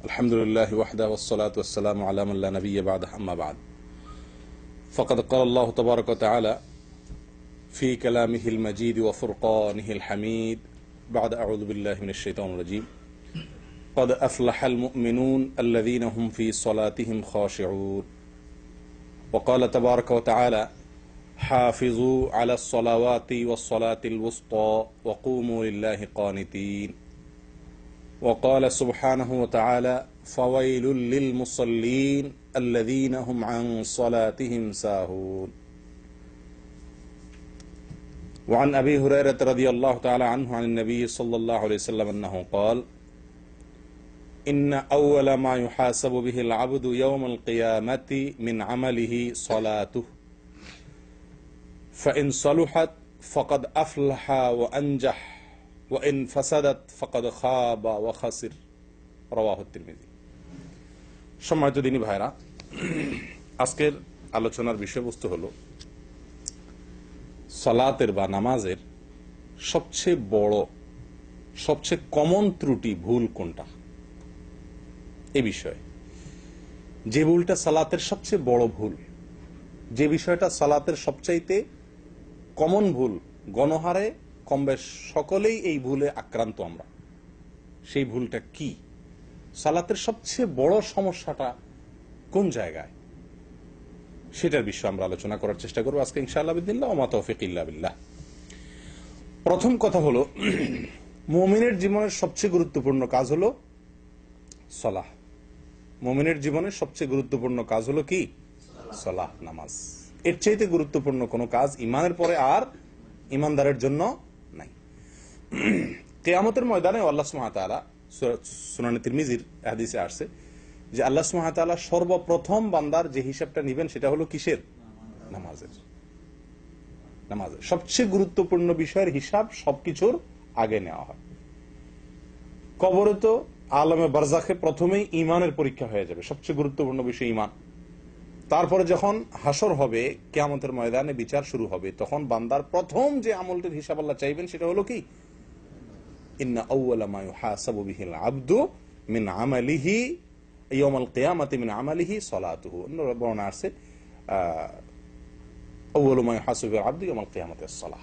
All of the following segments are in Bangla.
الحمد لله وحده والصلاة والسلام على من لا نبي بعده أما بعد فقد قال الله تبارك وتعالى في كلامه المجيد وفرقانه الحميد بعد أعوذ بالله من الشيطان الرجيم قد أفلح المؤمنون الذين هم في صلاتهم خاشعون وقال تبارك وتعالى حافظوا على الصلوات والصلاة الوسطى وقوموا لله قانتين وقال سبحانه وتعالى فويل للمصلين الذين هم عن صلاتهم ساهون وعن أبي هريرة رضي الله تعالى عنه عن النبي صلى الله عليه وسلم أنه قال إن أول ما يحاسب به العبد يوم القيامة من عمله صلاته فإن صلحت فقد أفلح وأنجح وإن فسدت فقد خاب وخسر رواه الترمذي। সম্মানিত দিনী ভাইরা, আজকের আলোচনার বিষয়বস্তু হলো সালাতের বা নামাজের সবচেয়ে বড়, সবচেয়ে কমন ত্রুটি ভুল কোনটা, এই বিষয়ে। যে ভুলটা সালাতের সবচেয়ে বড় ভুল, যে বিষয়টা সালাতের সবচাইতে কমন ভুল, গণহারে কমবেশ সকলেই এই ভুলে আক্রান্ত আমরা, সেই ভুলটা কি? সালাতের সবচেয়ে বড় সমস্যাটা কোন জায়গায়, সেটার বিষয়ে আমরা আলোচনা করার চেষ্টা করবো আজকে ইনশাআল্লাহ বিদিল্লাহ ওয়া মা তৌফিক ইল্লা বিল্লাহ। প্রথম কথা হলো, মুমিনের জীবনের সবচেয়ে গুরুত্বপূর্ণ কাজ হলো সালাহ। মুমিনের জীবনের সবচেয়ে গুরুত্বপূর্ণ কাজ হলো কি? সালাহ, নামাজ। এর চাইতে গুরুত্বপূর্ণ কোনো কাজ ইমানের পরে আর ইমানদারের জন্য নাই। কিয়ামতের ময়দানে আল্লাহ সুবহানাহু ওয়া তাআলা, সুনানে তিরমিজির হাদিসে আসছে যে আল্লাহ সুবহানাহু ওয়া তাআলা সর্বপ্রথম বান্দার যে হিসাবটা নেবেন সেটা হলো কিসের? নামাজের। নামাজের সবচেয়ে গুরুত্বপূর্ণ বিষয়ের হিসাব সবকিছুর আগে নেওয়া হয়। কবরে তো আলমে বারজাখে প্রথমেই ইমানের পরীক্ষা হয়ে যাবে, সবচেয়ে গুরুত্বপূর্ণ বিষয় ইমান। তারপরে যখন হাসর হবে, কিয়ামতের ময়দানে বিচার শুরু হবে, তখন বান্দার প্রথম যে আমলটির হিসাব আল্লাহ চাইবেন সেটা হলো কি? ইন্না আউওয়ালা মা ইউহাসাবু বিহিল আবদু মিন আমালিহি ইয়াউমাল কিয়ামাতি মিন আমালিহি সালাতুহু। অন্য বর্ণনা আছে আউওয়ালু মা ইউহাসাবু বিহিল আবদু ইয়াউমাল কিয়ামাতি আস-সালাহ।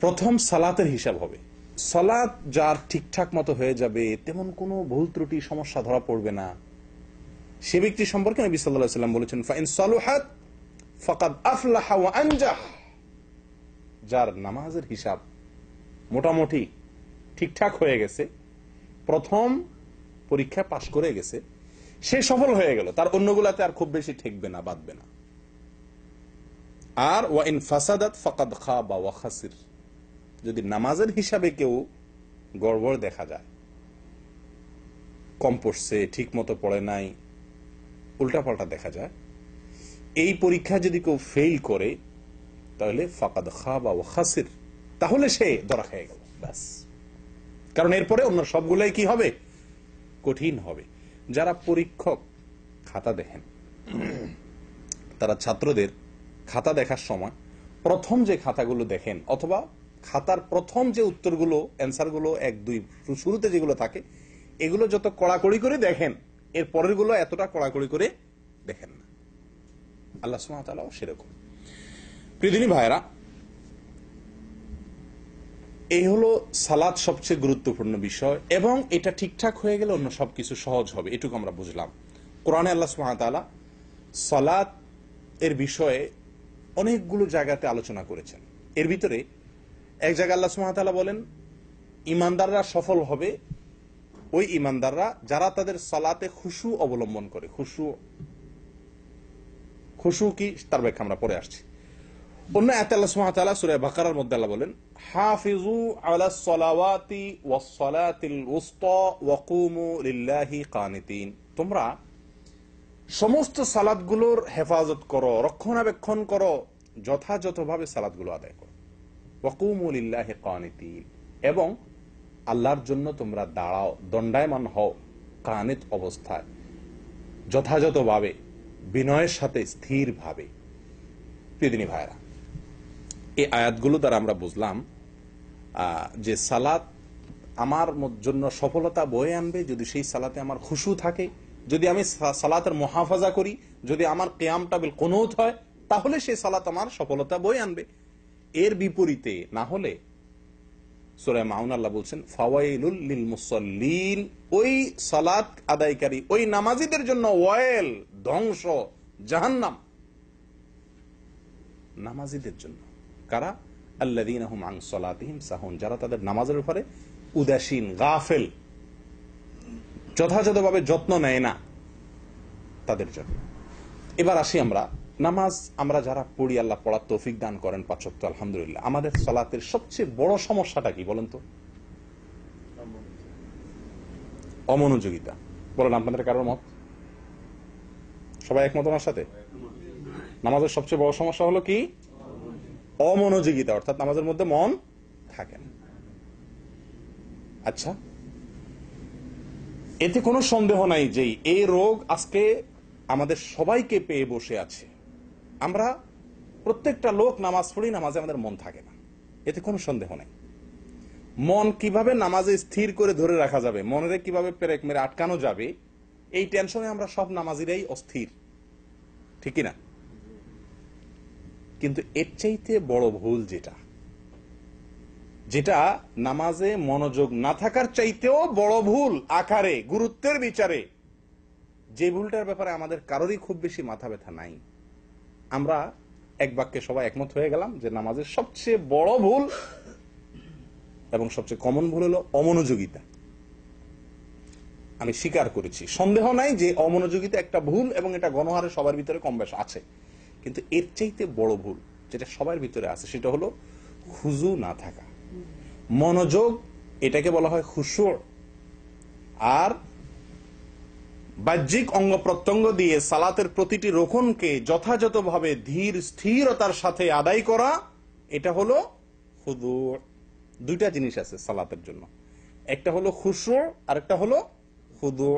প্রথম সালাতের হিসাব হবে। সালাত যার ঠিকঠাক মতো হয়ে যাবে, তেমন কোনো ভুল ত্রুটি সমস্যা ধরা পড়বে না, সে ব্যক্তি সম্পর্কে নবী সাল্লাল্লাহু আলাইহি ওয়াসাল্লাম বলেছেন ফাইন সালুহাত ফাকাদ আফলাহা ওয়া আনজাহ। যার নামাজের হিসাব মোটামুটি ঠিকঠাক হয়ে গেছে, প্রথম পরীক্ষা পাশ করে গেছে, সে সফল হয়ে গেল, তার অন্যগুলাতে আর খুব বেশি ঠেকবে না, বাঁধবে না। আর ওয়া ইন ফাসাদাত ফাকাদ খাবা ওয়া খাসির। যদি নামাজের হিসাবে কেউ গড়বড় দেখা যায়, কম পড়ছে, ঠিক মতো পড়ে নাই, উল্টাপাল্টা দেখা যায়, এই পরীক্ষা যদি কেউ ফেল করে, তাহলে ফাকাদ খাবা ওয়া খাসির, তাহলে সে ধরা খেয়ে গেল, ব্যাস। কারণ এরপরে অন্য সবগুলাই কি হবে? কঠিন হবে। যারা পরীক্ষক খাতা দেখেন, তারা ছাত্রদের খাতা দেখার সময় প্রথম যে খাতাগুলো দেখেন, অথবা খাতার প্রথম যে উত্তরগুলো, অ্যান্সারগুলো 1, 2 শুরুতে যেগুলো থাকে, এগুলো যত কড়াকড়ি করে দেখেন, এর পরের গুলো এতটা কড়াকড়ি করে দেখেন না। আল্লাহ সুবহানাহু ওয়া তাআলা সেরকম। প্রিয় দিনী ভাইরা, এই হলো সালাত সবচেয়ে গুরুত্বপূর্ণ বিষয়, এবং এটা ঠিকঠাক হয়ে গেলে অন্য সবকিছু সহজ হবে, এটুকু আমরা বুঝলাম। কোরআনে আল্লাহ সুবহানাহু ওয়া তাআলা সালাত এর বিষয়ে অনেকগুলো জায়গাতে আলোচনা করেছেন। এর ভিতরে এক জায়গায় আল্লাহ সুবহানাহু ওয়া তাআলা বলেন, ইমানদাররা সফল হবে ওই ইমানদাররা যারা তাদের সালাতে খুশু অবলম্বন করে। খুশু কি, তার ব্যাখ্যা আমরা পরে আসছি। অন্য আয়াতে আল্লাহ সুবহানাহু ওয়া তাআলা সূরা বাকারার মধ্যে আল্লাহ বলেন, হাফিজু আলাস সালাওয়াতি ওয়াস সালাতিল উসতা ওয়া কুমু লিল্লাহি কানিতিন। তোমরা সমস্ত সালাতগুলোর হেফাজত করো, রক্ষণাবেক্ষণ করো, যথাযথভাবে সালাতগুলো আদায় করো। ওয়া কুমু লিল্লাহি কানিতিন, এবং আল্লাহর জন্য তোমরা দাঁড়াও, দণ্ডায়মান হও, কানিত অবস্থায়, যথাযথভাবে, বিনয়ের সাথে, স্থিরভাবে। প্রিয় দিনী ভাইরা, এই আয়াতগুলো দ্বারা আমরা বুঝলাম যে সালাত আমার জন্য সফলতা বয়ে আনবে যদি সেই সালাতে আমার খুশু থাকে, যদি আমি সালাতের মুহাফাজা করি, যদি আমার কিয়ামটা বিল কুনুত হয়, তাহলে সেই সালাত আমার সফলতা বয়ে আনবে। এর বিপরীতে না হলে সূরা মাউন আল্লাহ বলছেন ফাওয়াইলুল লিল মুসাল্লিন, ওই সালাত আদায়কারী ওই নামাজীদের জন্য ওয়াইল, ধ্বংস, জাহান্নাম নামাজীদের জন্য। কারা? আল্লাযীনা হুম আন সালাতিহিম সাহুন, যারা তাদের নামাজের উপরে উদাসীন, গাফেল, যথাযথভাবে যত্ন নেয় না, তাদের জন্য। এবার আসি আমরা নামাজ আমরা যারা পড়ি, আল্লাহ পড়ার তৌফিক দান করেন 5 ওয়াক্ত আলহামদুলিল্লাহ। আমাদের সালাতের সবচেয়ে বড় সমস্যাটা কি বলেন তো? অমনোযোগিতা। বলেন আপনাদের কারোর মত? সবাই একমত আমার সাথে? নামাজের সবচেয়ে বড় সমস্যা হলো কি? অমনোযোগিতা, অর্থাৎ নামাজের মধ্যে মন থাকে না। আচ্ছা, এতে কোনো সন্দেহ নাই যে এই রোগ আজকে আমাদের সবাইকে পেয়ে বসে আছে। আমরা প্রত্যেকটা লোক নামাজ পড়ি, নামাজে আমাদের মন থাকে না, এতে কোনো সন্দেহ নাই। মন কিভাবে নামাজে স্থির করে ধরে রাখা যাবে, মনে কিভাবে পেরেক মেরে আটকানো যাবে, এই টেনশনে আমরা সব নামাজিরাই অস্থির, ঠিক না? কিন্তু এর চাইতে বড় ভুল যেটা নামাজে মনোযোগ না থাকার চাইতেও বড় ভুল আকারে, গুরুত্বের বিচারে, যে ভুলটার ব্যাপারে আমাদের কারোরই খুব বেশি মাথা ব্যথা নাই, আমরা এক বাক্যে সবাই একমত হয়ে গেলাম যে নামাজের সবচেয়ে বড় ভুল এবং সবচেয়ে কমন ভুল হলো অমনোযোগিতা। আমি স্বীকার করেছি, সন্দেহ নাই যে অমনোযোগিতা একটা ভুল এবং এটা গণহারে সবার ভিতরে কম বেশ আছে। কিন্তু এর চাইতে বড় ভুল যেটা সবার ভিতরে আছে সেটা হলো খুজু না থাকা, মনোযোগ। এটাকে বলা হয় খুশু। আর বাহ্যিক অঙ্গ প্রত্যঙ্গ দিয়ে সালাতের প্রতিটি রোকনকে যথাযথভাবে ধীর স্থিরতার সাথে আদায় করা, এটা হলো খুদু। দুইটা জিনিস আছে সালাতের জন্য, একটা হলো খুশু আর একটা হলো খুদু।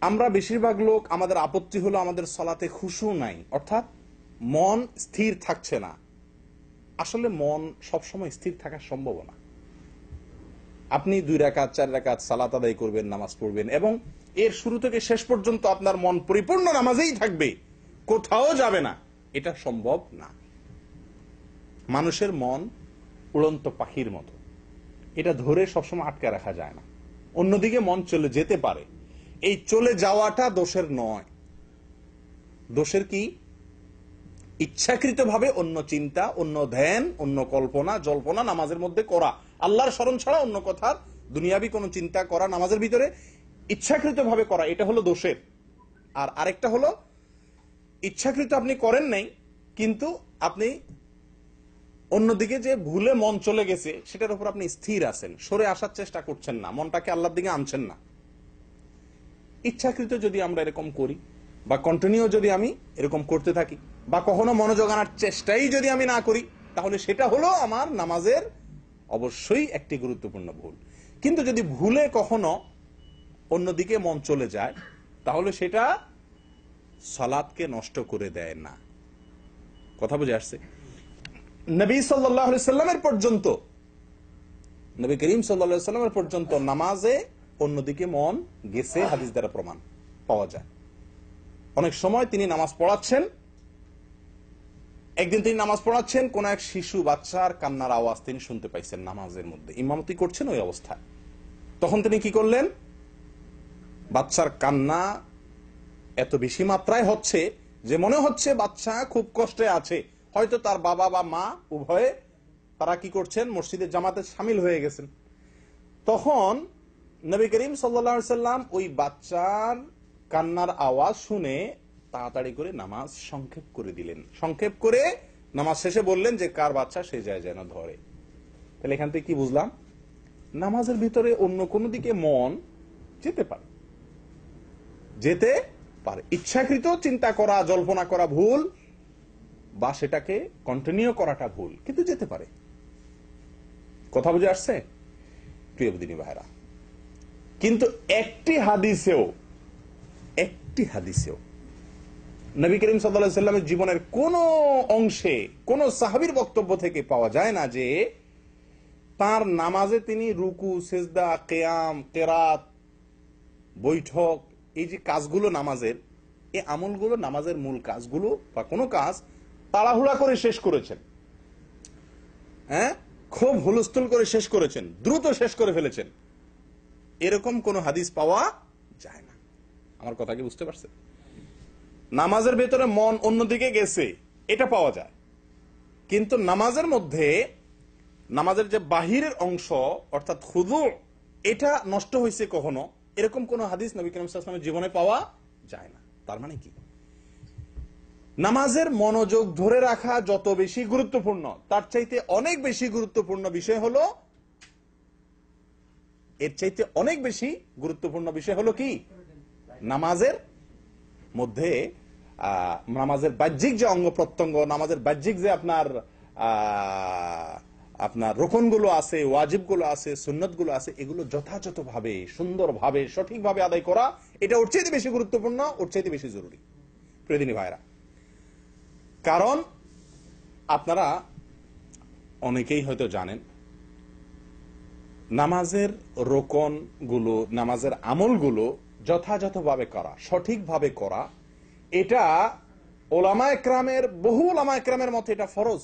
আমরা বেশিরভাগ লোক, আমাদের আপত্তি হলো আমাদের সালাতে খুশু নাই, অর্থাৎ মন স্থির থাকছে না। আসলে মন সবসময় স্থির থাকা সম্ভব না। আপনি 2 রাকাত 4 রাকাত সালাত আদায় করবেন, নামাজ পড়বেন এবং এর শুরু থেকে শেষ পর্যন্ত আপনার মন পরিপূর্ণ নামাজেই থাকবে, কোথাও যাবে না, এটা সম্ভব না। মানুষের মন উড়ন্ত পাখির মতো, এটা ধরে সবসময় আটকে রাখা যায় না। অন্যদিকে মন চলে যেতে পারে, এই চলে যাওয়াটা দোষের নয়। দোষের কি? ইচ্ছাকৃতভাবে অন্য চিন্তা, অন্য ধ্যান, অন্য কল্পনা জল্পনা নামাজের মধ্যে করা, আল্লাহর স্মরণ ছাড়া অন্য কথার দুনিয়াবি কোন চিন্তা করা নামাজের ভিতরে ইচ্ছাকৃতভাবে করা, এটা হলো দোষের। আর আরেকটা হলো ইচ্ছাকৃত আপনি করেন নাই, কিন্তু আপনি অন্যদিকে যে ভুলে মন চলে গেছে সেটার উপর আপনি স্থির আছেন, সরে আসার চেষ্টা করছেন না, মনটাকে আল্লাহর দিকে আনছেন না। ইচ্ছাকৃত যদি আমরা এরকম করি বা কন্টিনিউ যদি আমি এরকম করতে থাকি বা কখনো মনোযোগ আনার চেষ্টাই যদি আমি না করি, তাহলে সেটা হলো আমার নামাজের অবশ্যই একটি গুরুত্বপূর্ণ ভুল। কিন্তু যদি ভুলে কখনো অন্যদিকে মন চলে যায়, তাহলে সেটা সালাতকে নষ্ট করে দেয় না। কথা বুঝে আসছে? নবী সাল্লাল্লাহু আলাইহি সাল্লামের পর্যন্ত, নবী করিম সাল্লাল্লাহু আলাইহি সাল্লামের পর্যন্ত নামাজে অন্যদিকে মন গেছে, হাদিস দ্বারা প্রমাণ পাওয়া যায়। অনেক সময় তিনি নামাজ পড়াচ্ছেন, একদিন তিনি নামাজ পড়াচ্ছেন, কোন এক শিশু বাচ্চার কান্নার আওয়াজ তিনি শুনতে পাইছেন নামাজের মধ্যে, ইমামতি করছেন ওই অবস্থায়। তখন তিনি কি করলেন? বাচ্চার কান্না এত বেশি মাত্রায় হচ্ছে যে মনে হচ্ছে বাচ্চা খুব কষ্টে আছে, হয়তো তার বাবা বা মা উভয়ে তারা কি করছেন, মসজিদের জামাতে শামিল হয়ে গেছেন। তখন নবী করিম সাল্লাল্লাহু আলাইহি সাল্লাম ওই বাচ্চার কান্নার আওয়াজ শুনে তাড়াতাড়ি করে নামাজ সংক্ষেপ করে দিলেন। সংক্ষেপ করে নামাজ শেষে বললেন যে কার বাচ্চা সে যায় যেন ধরে। তাহলে এখান থেকে কি বুঝলাম? নামাজের ভিতরে অন্য কোনো দিকে মন যেতে পারে, যেতে পারে। ইচ্ছাকৃত চিন্তা করা, জল্পনা করা ভুল, বা সেটাকে কন্টিনিউ করাটা ভুল, কিন্তু যেতে পারে। কথা বুঝে আসছে প্রিয় দিনী ভাইরা? কিন্তু একটি হাদিসেও নবী করিম সাল্লাল্লাহু আলাইহি সাল্লামের জীবনের কোন অংশে কোন সাহাবীর বক্তব্য থেকে পাওয়া যায় না যে তার নামাজে তিনি রুকু, সেজদা, কেয়াম, কেরাত, বৈঠক, এই যে কাজগুলো নামাজের, এই আমলগুলো, নামাজের মূল কাজগুলো বা কোনো কাজ তাড়াহুড়া করে শেষ করেছেন, হ্যাঁ, খুব হুলস্থুল করে শেষ করেছেন, দ্রুত শেষ করে ফেলেছেন, এরকম কোন হাদিস পাওয়া যায় না। আমার কথা কি বুঝতে পারছেন? নামাজের ভেতরে মন অন্যদিকে গেছে এটা পাওয়া যায়, কিন্তু নামাজের মধ্যে নামাজের যে বাহিরের অংশ অর্থাৎ খুদু, এটা নষ্ট হয়েছে কখনো, এরকম কোন হাদিস নবী করিম সাল্লাল্লাহু আলাইহি ওয়াসাল্লামের জীবনে পাওয়া যায় না। তার মানে কি? নামাজের মনোযোগ ধরে রাখা যত বেশি গুরুত্বপূর্ণ, তার চাইতে অনেক বেশি গুরুত্বপূর্ণ বিষয় হলো, এর চাইতে অনেক বেশি গুরুত্বপূর্ণ বিষয় হলো কি? নামাজের মধ্যে নামাজের বাহ্যিক যে অঙ্গ প্রত্যঙ্গ, নামাজের বাহ্যিক যে আপনার রোকনগুলো আছে, ওয়াজিবগুলো আছে, সুন্নতগুলো আছে, এগুলো যথাযথভাবে, সুন্দরভাবে, সঠিকভাবে আদায় করা, এটা ওর চাইতে বেশি গুরুত্বপূর্ণ, ওর চাইতে বেশি জরুরি। প্রিয়দিনী ভাইরা, কারণ আপনারা অনেকেই হয়তো জানেন নামাজের রোকন গুলো, নামাজের আমলগুলো যথাযথভাবে করা, সঠিকভাবে করা, এটা ওলামা একরামের, বহু ওলামা একরামের মতে এটা ফরজ,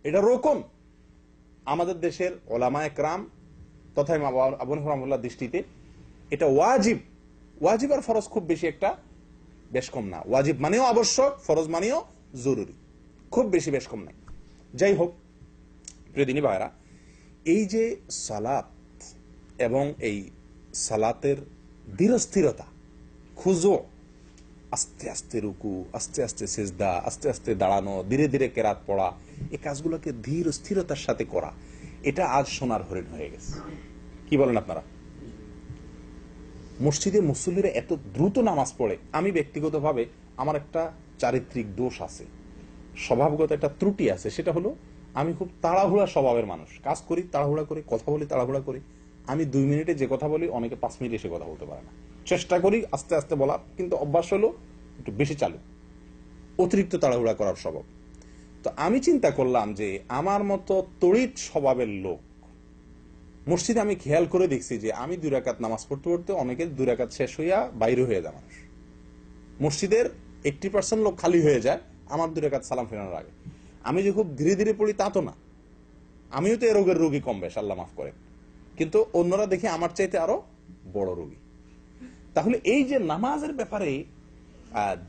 এটা রোকন। আমাদের দেশের ওলামা একরাম তথা আবু হানিফা রাহমাতুল্লাহর দৃষ্টিতে এটা ওয়াজিব। ওয়াজিব আর ফরজ খুব বেশি একটা বেশ কম না। ওয়াজিব মানেও আবশ্যক, ফরজ মানেও জরুরি, খুব বেশি বেশ কম নাই। যাই হোক প্রিয়দিনী ভাইরা, এই যে সালাত এবং এই সালাতের ধীরস্থিরতা, খুজু, আস্তে আস্তে রুকু, আস্তে আস্তে সিজদা, আস্তে আস্তে দাঁড়ানো, ধীরে ধীরে কেরাত পড়া, এই কাজগুলোকে ধীর স্থিরতার সাথে করা, এটা আজ সোনার হরিণ হয়ে গেছে। কি বলেন আপনারা? মসজিদে মুসল্লিরা এত দ্রুত নামাজ পড়ে। আমি ব্যক্তিগতভাবে আমার একটা চারিত্রিক দোষ আছে, স্বভাবগত একটা ত্রুটি আছে, সেটা হলো আমি খুব তাড়াহুড়া স্বভাবের মানুষ। কাজ করি তাড়াহুড়া করি, কথা বলি তাড়াহুড়া করি। আমি 2 মিনিটে যে কথা বলি অনেকে 5 মিনিটে সে কথা বলতে পারে না। চেষ্টা করি আস্তে আস্তে বলার, কিন্তু অভ্যাস হলো একটু বেশি চালু, অতিরিক্ত তাড়াহুড়া করার স্বভাব। তো আমি চিন্তা করলাম যে আমার মতো তড়িৎ স্বভাবের লোক মসজিদে, আমি খেয়াল করে দেখছি যে আমি 2 রাকাত নামাজ পড়তে পড়তে অনেকের 2 রাকাত শেষ হইয়া বাইরে হয়ে যায় মানুষ। মসজিদের 80% লোক খালি হয়ে যায় আমার 2 রাকাত সালাম ফেরানোর আগে। আমি যে খুব ধীরে ধীরে পড়ি তা তো না, আমিও তো এ রোগের রোগী কম বেশ, আল্লাহ মাফ করেন, কিন্তু অন্যরা দেখে আমার চাইতে আরো বড় রোগী। তাহলে এই যে নামাজের ব্যাপারে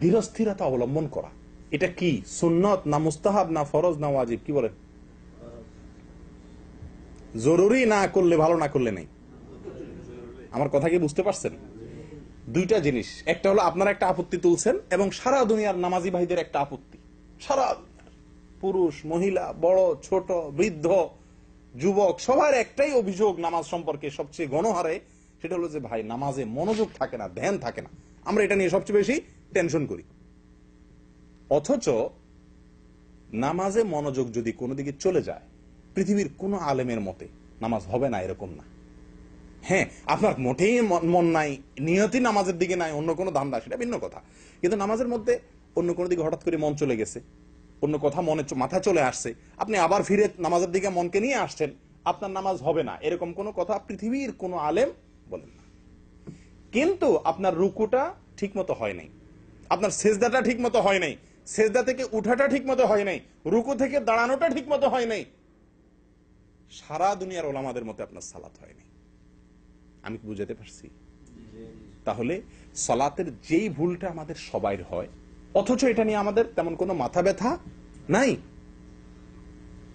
ধীরস্থিরতা অবলম্বন করা, এটা কি সুন্নত না মুস্তাহাব না ফরজ না ওয়াজিব? কি বলেন? জরুরি না করলে ভালো, না করলে নেই। আমার কথা কি বুঝতে পারছেন? দুইটা জিনিস, একটা হলো আপনারা একটা আপত্তি তুলছেন এবং সারা দুনিয়ার নামাজি ভাইদের একটা আপত্তি, সারা পুরুষ মহিলা, বড় ছোট, বৃদ্ধ যুবক, সবার একটাই অভিযোগ নামাজ সম্পর্কে সবচেয়ে গণহারে, সেটা হলো যে ভাই নামাজে মনোযোগ থাকে না, ধ্যান থাকে না। আমরা এটা নিয়ে সবচেয়ে বেশি টেনশন করি। অথচ নামাজে মনোযোগ যদি কোনো দিকে চলে যায়, পৃথিবীর কোন আলেমের মতে নামাজ হবে না এরকম না। হ্যাঁ, আপনার মোটেই মন নাই, নিয়তি নামাজের দিকে নাই, অন্য কোনো ধান্দা, সেটা ভিন্ন কথা। কিন্তু নামাজের মধ্যে অন্য কোনো দিকে হঠাৎ করে মন চলে গেছে, অন্য কথা মনে মাথা চলে আসছে, আপনি আবার ফিরে নামাজের দিকে মনকে নিয়ে আসছেন, আপনার নামাজ হবে না, এরকম কোনো কথা পৃথিবীর কোনো আলেম বলেন না। কিন্তু আপনার রুকুটা ঠিক মতো হয় নাই, আপনার সেজদাটা ঠিক মতো হয় নাই, সেজদা থেকে উঠাটা ঠিক মতো হয় নাই, রুকু থেকে দাঁড়ানোটা ঠিক মতো হয় নাই, সারা দুনিয়ার ওলামাদের মতে আপনার সালাত হয় নাই। আমি কি বুঝাতে পারছি? তাহলে সালাতের যেই ভুলটা আমাদের সবাই হয়, অথচ এটা নিয়ে আমাদের তেমন কোনো মাথা ব্যথা নাই,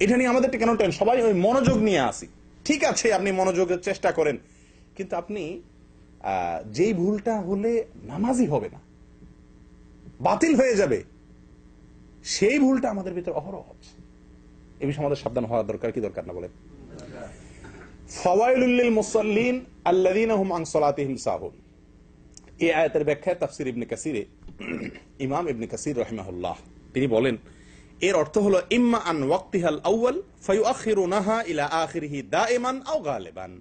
এটা নিয়ে আমাদের কেন টেনশন? সবাই ওই মনোযোগ নিয়ে আসি। ঠিক আছে, আপনি মনোযোগের চেষ্টা করেন, কিন্তু আপনি যেই ভুলটা হলে নামাজই হবে না, বাতিল হয়ে যাবে, সেই ভুলটা আমাদের ভিতরে অহরহ হচ্ছে। এ বিষয়ে আমাদের সাবধান হওয়া দরকার। কি দরকার না বলেন? ফাওয়াইলুল লিল মুসাল্লিন আল্লাযীনা হুম আন সালাতিহিম সাহুন। এই আয়াতের ব্যাখ্যায় তাফসীর ইবনে কাসিরে ইমাম ইবনে কাসির রাহিমাহুল্লাহ তিনি বলেন, এর অর্থ হলো ইম্মা আন ওয়াক্তিহাল আউয়াল ফায়ুআখিরুনাহা ইলা আখিরিহি দাইমান আও গালিবান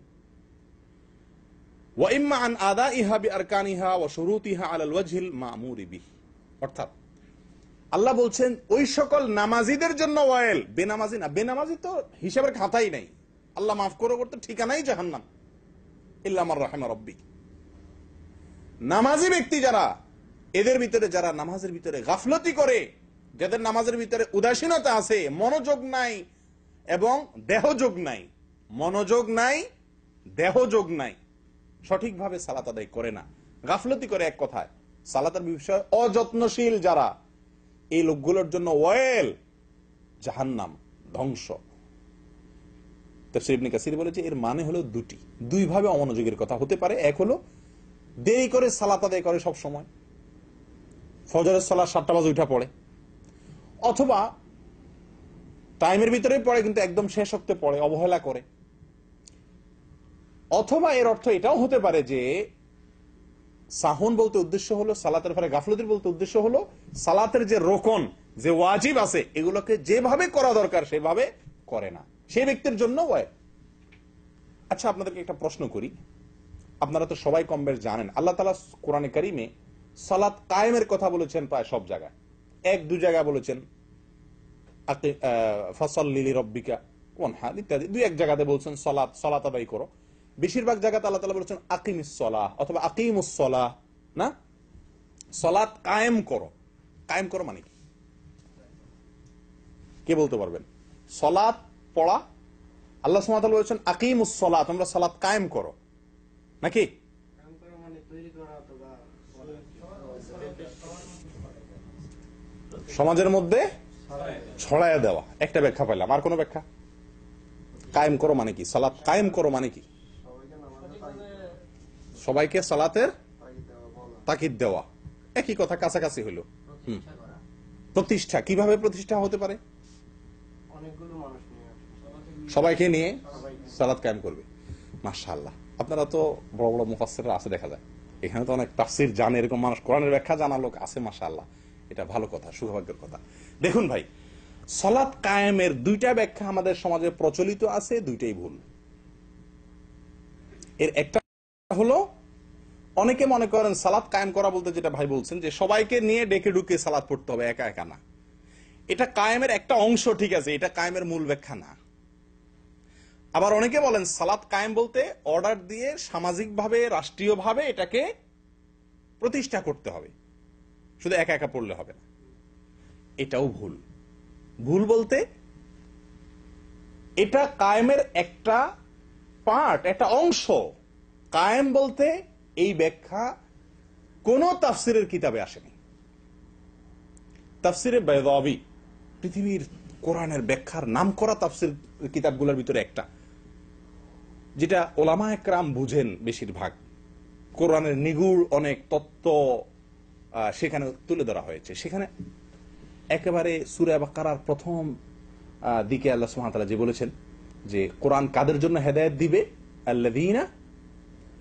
ওয়া ইম্মা আন আদাইহা বিআরকানিহা ওয়া শুরুতিহা আলাল ওয়াজহিল মা'মুরি বিহি। অর্থাৎ আল্লাহ বলছেন ওই সকল নামাজীদের জন্য ওয়াইল, বেনামাজি না। বেনামাজি তো হিসাবের খাতাই নাই, আল্লাহ মাফ করতে ঠিকানাই জাহান্নাম, ইল্লা মান রাহিমা রাব্বি। নামাজি ব্যক্তি যারা, এদের ভিতরে যারা নামাজের ভিতরে গাফলতি করে, যাদের নামাজের ভিতরে উদাসীনতা আছে, মনোযোগ নাই এবং দেহযোগ নাই, মনোযোগ নাই দেহযোগ নাই, সঠিকভাবে সালাত আদায় করে না, গাফলতি করে, এক কথায় সালাতের বিষয়ে অযত্নশীল যারা, এই লোকগুলোর জন্য ওয়েল, জাহান্নাম, ধ্বংস। তাফসীর ইবনে কাসির বলেছে এর মানে হলো দুই ভাবে অমনোযোগের কথা হতে পারে। এক হলো দেরি করে সালাত আদায় করে, সব সময় ফজরের সালাত 7টা বাজে উঠা পড়ে, অথবা টাইমের ভিতরেই পড়ে কিন্তু একদম শেষ হতে পড়ে, অবহেলা করে। অথবা এর অর্থ এটাও হতে পারে যে সাহুন বলতে উদ্দেশ্য হলো সালাতের ফলে গাফলতির বলতে উদ্দেশ্য হলো সালাতের যে রোকন, যে ওয়াজিব আছে, এগুলোকে যেভাবে করা দরকার সেভাবে করে না, সেই ব্যক্তির জন্য ওয়াজিব। আচ্ছা, আপনাদেরকে একটা প্রশ্ন করি। আপনারা তো সবাই কম বেশ জানেন আল্লাহ তাআলা কোরআনে কারিমে সালাত কায়েমের কথা বলেছেন প্রায় সব জায়গায়। এক দু জায়গায় বলেছেন ফাসাল্লি লিরাব্বিকা ওয়ানহার ইত্যাদি, দুই এক জায়গাতে বলছেন সালাত আদায় করো। বেশিরভাগ জায়গাতে আল্লাহ তাআলা বলেছেন আকিমিস সালাহ অথবা আকিমুস সালাহ, না, সালাত কায়েম করো। কায়েম করো মানে কি, কে বলতে পারবেন? সালাত পড়া, আল্লাহ সুবহানাহু ওয়া তাআলা বলেছেন আকিমুস সালাহ, তোমরা সালাত কায়েম করো, নাকি? সমাজের মধ্যে ছড়ায়া দেওয়া, একটা ব্যাখ্যা পাইলাম। আর কোন ব্যাখ্যা? কায়েম করো মানে কি? সালাত কায়েম করো মানে কি? সবাইকে সালাতের তাকিদ দেওয়া, একই কথা, কাছাকাছি হইল। প্রতিষ্ঠা, কিভাবে প্রতিষ্ঠা হতে পারে? সবাইকে নিয়ে সালাত কায়েম করবে। মাশাআল্লাহ, আপনারা তো বড় বড় মুফাসসিররা আছে দেখা যায়, এখানে তো অনেক তাফসীর জানে, এরকম মানুষ, কোরআনের ব্যাখ্যা জানা লোক আছে, মাশাআল্লাহ, এটা ভালো কথা, সৌভাগ্যের কথা। দেখুন ভাই, সালাত কায়েমের দুইটা ব্যাখ্যা আমাদের সমাজে প্রচলিত আছে, দুইটাই ভুল। এর একটা হলো, অনেকে মনে করেন সালাত কায়েম করা বলতে যেটা ভাই বলছেন যে সবাইকে নিয়ে ডেকে ডুকে সালাত পড়তে হবে, একা একা না। এটা কায়েমের একটা অংশ, ঠিক আছে, এটা কায়েমের মূল ব্যাখ্যা না। আবার অনেকে বলেন সালাত কায়েম বলতে অর্ডার দিয়ে সামাজিকভাবে, রাষ্ট্রীয়ভাবে এটাকে প্রতিষ্ঠা করতে হবে, শুধু একা একা পড়লে হবে না। এটাও ভুল। ভুল বলতে এটা কায়েমের একটা পার্ট, একটা অংশ। কায়েম বলতে এই ব্যাখ্যা কোন তাফসিরের কিতাবে আসেনি। তাফসিরে বাইদাবী পৃথিবীর কোরআনের ব্যাখ্যার নামকরা তাফসির কিতাবগুলোর ভিতরে একটা, যেটা ওলামা একরাম বুঝেন বেশিরভাগ, কোরআনের নিগুড় অনেক তত্ত্ব সেখানে তুলে ধরা হয়েছে। সেখানে একেবারে সূরা বাকারার প্রথম দিকে আল্লাহ সুবহানাহু ওয়া তাআলা যে বলেছেন যে কোরআন কাদের জন্য হেদায়েত দিবে, আল্লাযীনা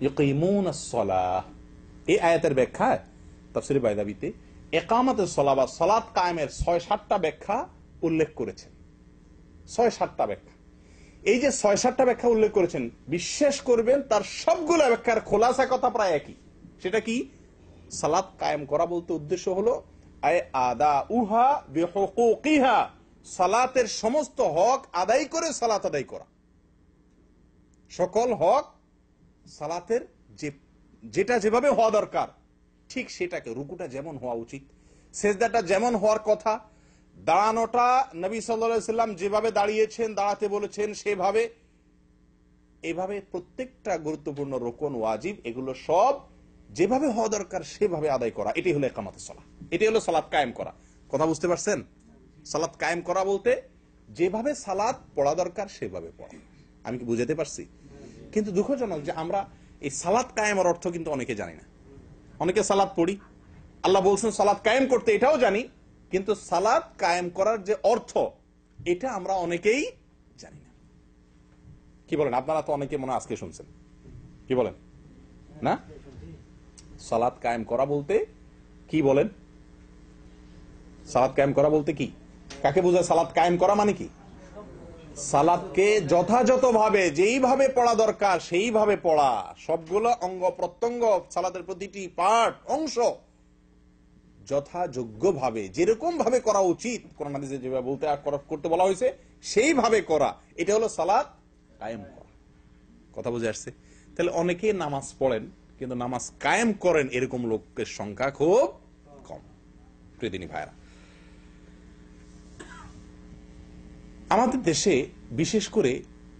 ইয়ুকিমুনাস সালাহ, এই আয়াতের ব্যাখ্যায় তাফসীরে বাইদাবীতে ইকামাতুস সালাহ বা সালাত কায়েমের ৬-৭টা ব্যাখ্যা উল্লেখ করেছেন। ৬-৭টা ব্যাখ্যা। এই যে ৬-৭টা ব্যাখ্যা উল্লেখ করেছেন, বিশ্বাস করবেন তার সবগুলো ব্যাখ্যার খোলাসা কথা প্রায় একই। সেটা কি? সালাত কায়েম করা বলতে উদ্দেশ্য হলো আদাউহা বিহুকুকিহা, সালাতের সমস্ত হক আদায় করে সালাত আদায় করা। সকল হক সালাতের যেটা যেভাবে হওয়া দরকার ঠিক সেটাকে, রুকুটা যেমন হওয়া উচিত, সেজদাটা যেমন হওয়ার কথা, দাঁড়ানোটা নবী সাল্লাল্লাহু আলাইহি সাল্লাম যেভাবে দাঁড়িয়েছেন, দাঁড়াতে বলেছেন সেভাবে, এভাবে প্রত্যেকটা গুরুত্বপূর্ণ রুকন, ওয়াজিব, এগুলো সব যেভাবে হওয়া দরকার সেভাবে আদায় করা, এটাই হলো ইকামাতুস সালাহ, এটাই হলো সালাত কায়েম করা। কথা বুঝতে পারছেন? সালাত কায়েম করা বলতে যেভাবে সালাত পড়া দরকার সেভাবে পড়া। আমি কি বুঝাতে পারছি? কিন্তু দুঃখজনক যে আমরা এই সালাত কায়েমের অর্থ কিন্তু অনেকে জানি না। অনেকে সালাত পড়ি, আল্লাহ বলছেন সালাত কায়েম করতে, এটাও জানি, কিন্তু সালাত কায়েম করার যে অর্থ এটা আমরা অনেকেই জানি না। কি বলেন? আপনারা তো অনেকে মনে আজকে শুনছেন, কি বলেন না? সালাত কায়েম করা বলতে কি বলেন? সালাত কায়েম করা বলতে কি, কাকে বোঝায়? সালাত কায়েম করা মানে কি? সালাতকে যথাযথভাবে যেইভাবে পড়া দরকার সেইভাবে পড়া, সবগুলো অঙ্গ প্রত্যঙ্গ, সালাতের প্রতিটি পার্ট, অংশ যথাযোগ্যভাবে যেরকম ভাবে করা উচিত, কোরআন হাদিসে যেভাবে বলতে করতে বলা হয়েছে সেইভাবে করা, এটা হলো সালাত কায়েম করা। কথা বুঝে আসছে? তাহলে অনেকে নামাজ পড়েন কিন্তু নামাজ কায়েম করেন এরকম লোকের সংখ্যা খুব কম। প্রিয়দিনী ভাইরা, আমাদের দেশে বিশেষ করে